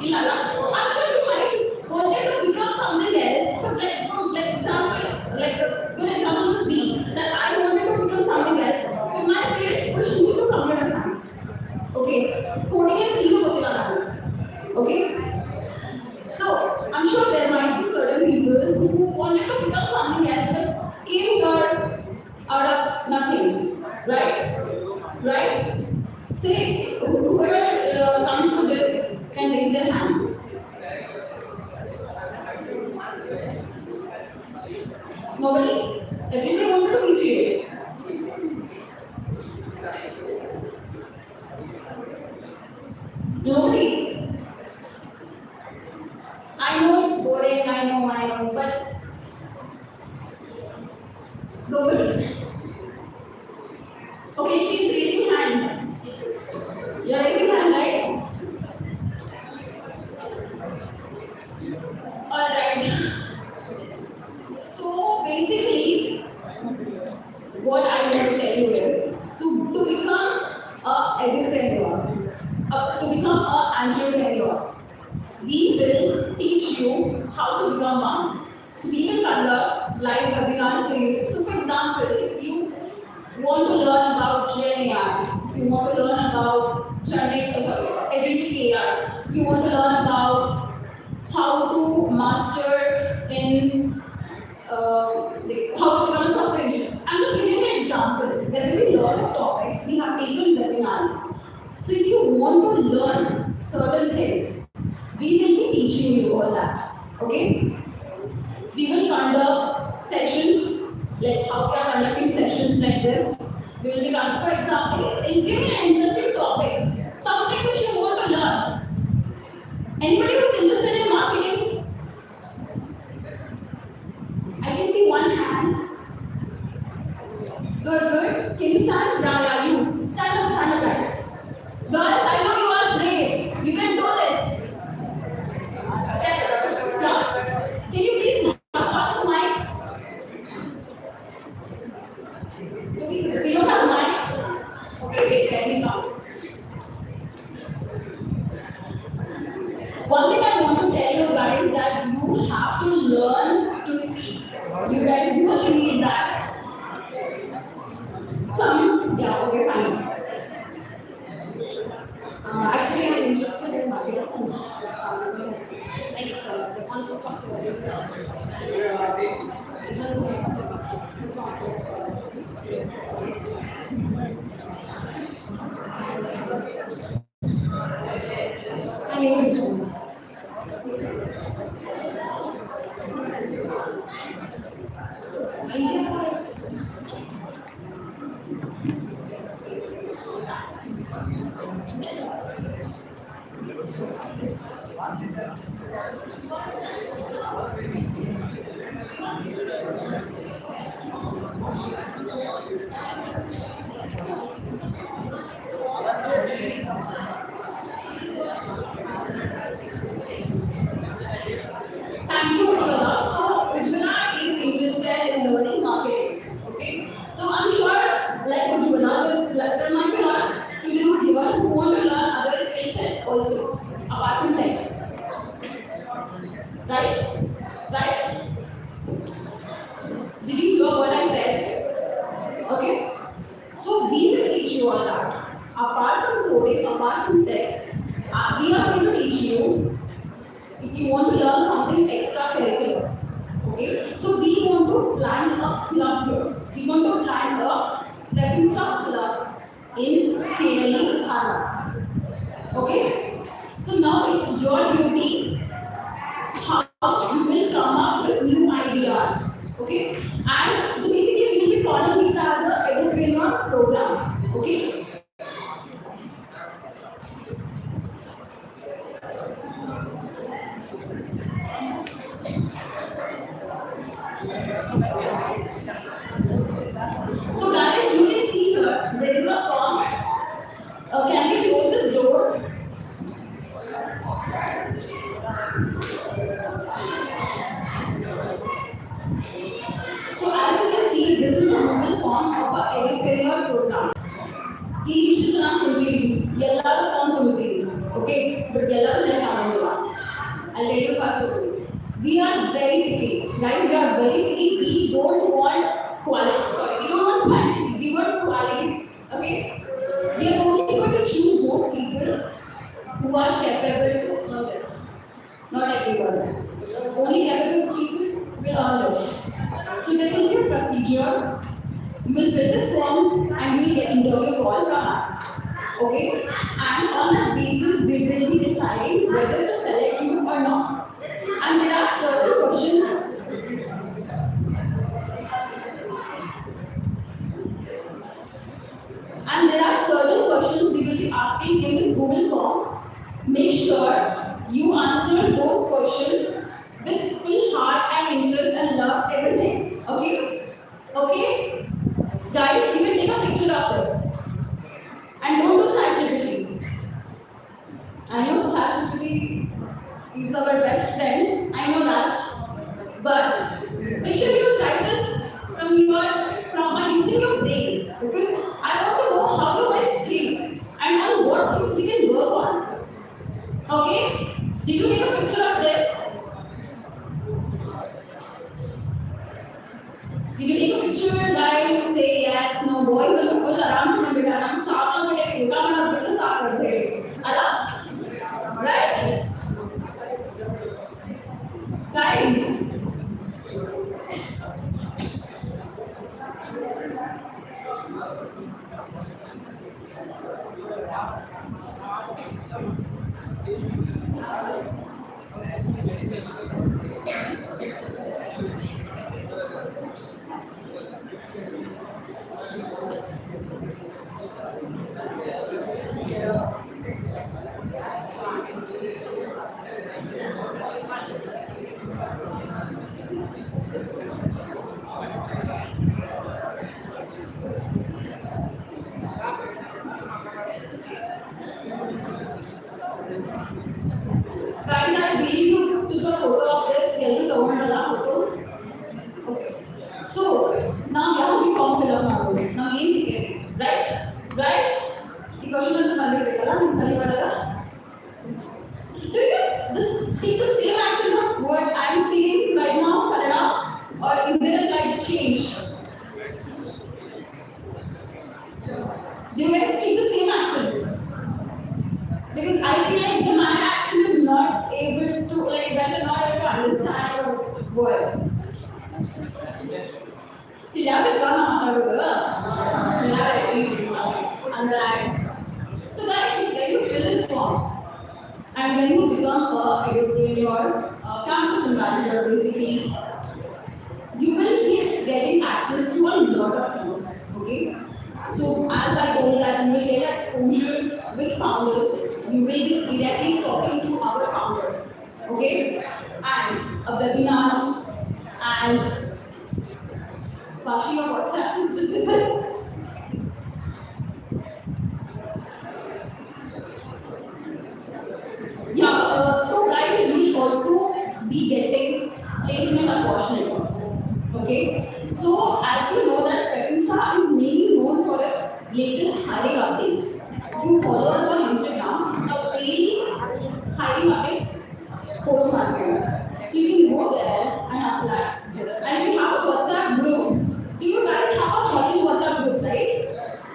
ಇಲ್ಲ ಅಲ್ಲ? I'm sure you might wanted to become something else. Like example, like a good example is me. That I wanted to become something else. But my parents pushed me to computer science. Okay, coding and C ಗೊತ್ತಿಲ್ಲ ನನಗೆ. Okay. So I'm sure there might be certain people who wanted to become something else but came here out of nothing, right? Right? Say whoever comes to this can raise their hand. Nobody? Everybody wanted to be CA. Nobody? I know it's boring, I know, but nobody. Okay, she's raising hand. You're raising hand, right? Alright. So basically, what I want to tell you is, so to become a entrepreneur, to become an entrepreneur, we will teach you how to become one. So we will conduct live webinars for you. So for example, if you want to learn about Gen AI, if you want to learn about agentic AI, if you want to learn about how to master in how to become a software engineer. I'm just giving you an example. There will be a lot of topics we have taken webinars. So if you want to learn certain things, we will be teaching you all that. Okay? We will conduct sessions like how we are conducting sessions like this. We will be for example, give me an interesting topic, something which you want to learn. Anybody who is interested in marketing? I can see one hand. Good. Can you stand? Yeah, you. Stand up, guys. Girls, I know you are brave. You can do this. Yeah. Can you please pass the mic? We don't have mic. Okay, wait, let me come. One thing I want to tell you guys that you have to learn to speak. You guys really need that. Okay, fine. Actually, I'm interested in marketing business. The concept of tourism. It's not I'm able to do Thank you, Ujjwala. So, Ujjwala is interested in learning marketing. Okay? So, I'm sure, like Ujjwala, there might be a lot of students here who want to learn other skill sets also, apart from tech. Right? Did you hear what I said? Okay? So, we will teach you all that. Apart from coding, apart from tech, we are going to teach you if you want to learn something extracurricular. Okay? So we want to plant a club here. We want to plant a Prepinsta club in KLE Hara. Okay? So now it's your duty how you will come up with new ideas. Okay? And so basically we will be calling it as a entrepreneur program. Okay? So as you can see, this is the Google form of our editorial program. ಈ ಇಷ್ಟು ಜನ ಕೊಡ್ತೀವಿ ಎಲ್ಲರೂ form ಕೊಡ್ತೀವಿ okay but ಎಲ್ಲರೂ select ಆಗಲ್ಲ I'll take you first of all. We are very picky. Guys, we are very picky. We don't want quality. Sorry, we don't want quantity. We want quality. Okay? We are only going to choose those people who are capable to earn this. Not everyone. Only capable people will earn this. So there will be a procedure. You will fill this form and you will get interview call from us. Okay? And on that basis, we will be deciding whether to select you or not. And there are certain questions. And there are certain questions we will be asking in this Google form. Make sure you answer those questions with full heart and interest and love everything. Okay? Okay? Guys, you will take a picture of this. And don't do ChatGPT. I know ChatGPT is our best friend. I know that. But make sure you try this from by using your brain. Because I want to know how you guys think and on what things you can work on. Okay? Did you take a picture of this? Did you take a picture? Guys, say yes, no. Boys are full around से बेटा हम साथ में बैठे योगा में अपने साथ करते हैं, अला, right? Guys. Guys, I believe you took a photo of this yellow towel photo. Okay. So now यहाँ भी form fill up मारो. Now ये सीखे, right? Right? ये question तो नंबर पे करा, नंबर वाला. Do you guys speak the same accent of what I'm speaking right now, Kannada, or is there a slight change? Do you guys speak the same accent? Because I feel like my accent is not able to, like, you guys are not able to understand the word. So guys, when you fill this form, and when you become a editorial campus ambassador, basically, you will be getting access to a lot of things. Okay. So as I told that you will get exposure with founders. You will be directly talking to our founders, okay? And webinars and Pashi or WhatsApp is visible. Yeah, so guys, we will also be getting placement opportunities, okay? So as you know that Prepinsta is mainly known for its latest hiring updates. If you follow us on Instagram, daily hiring updates post market. So you can go there and apply. And we have a WhatsApp group. Do you guys have a college WhatsApp group, right?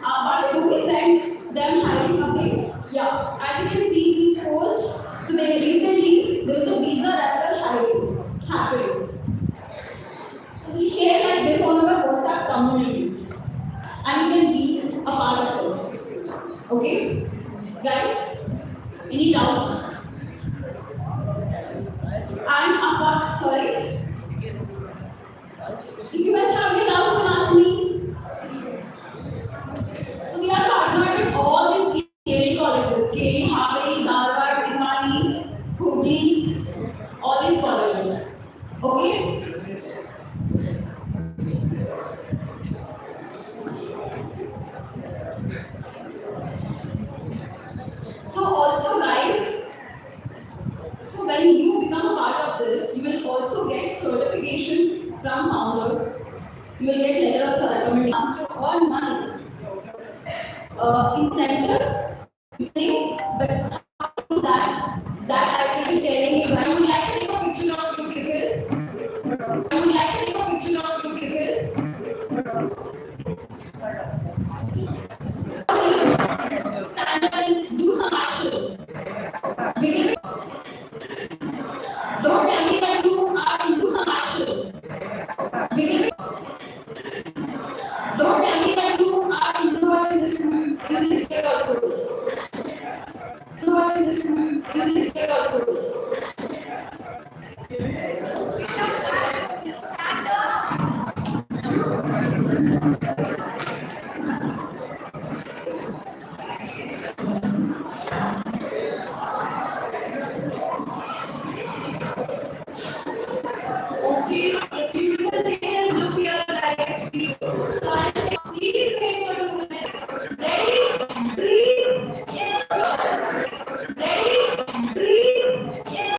But do we send them hiring updates? Yeah. As you can see, we post. So then recently there was a visa referral hiring happened. So we share like this on our WhatsApp communities, and you can be a part of this. Okay, guys, any doubts? And sorry, if you guys have any doubts, you can ask me. So we are partnered with all these KL colleges, KL, Haveli, Dharwad, Imani, Hubli, all these colleges. Okay. So also guys, so when you become of this, you will also get certifications from founders. You will get letter of recommendation to earn money. Incentive, you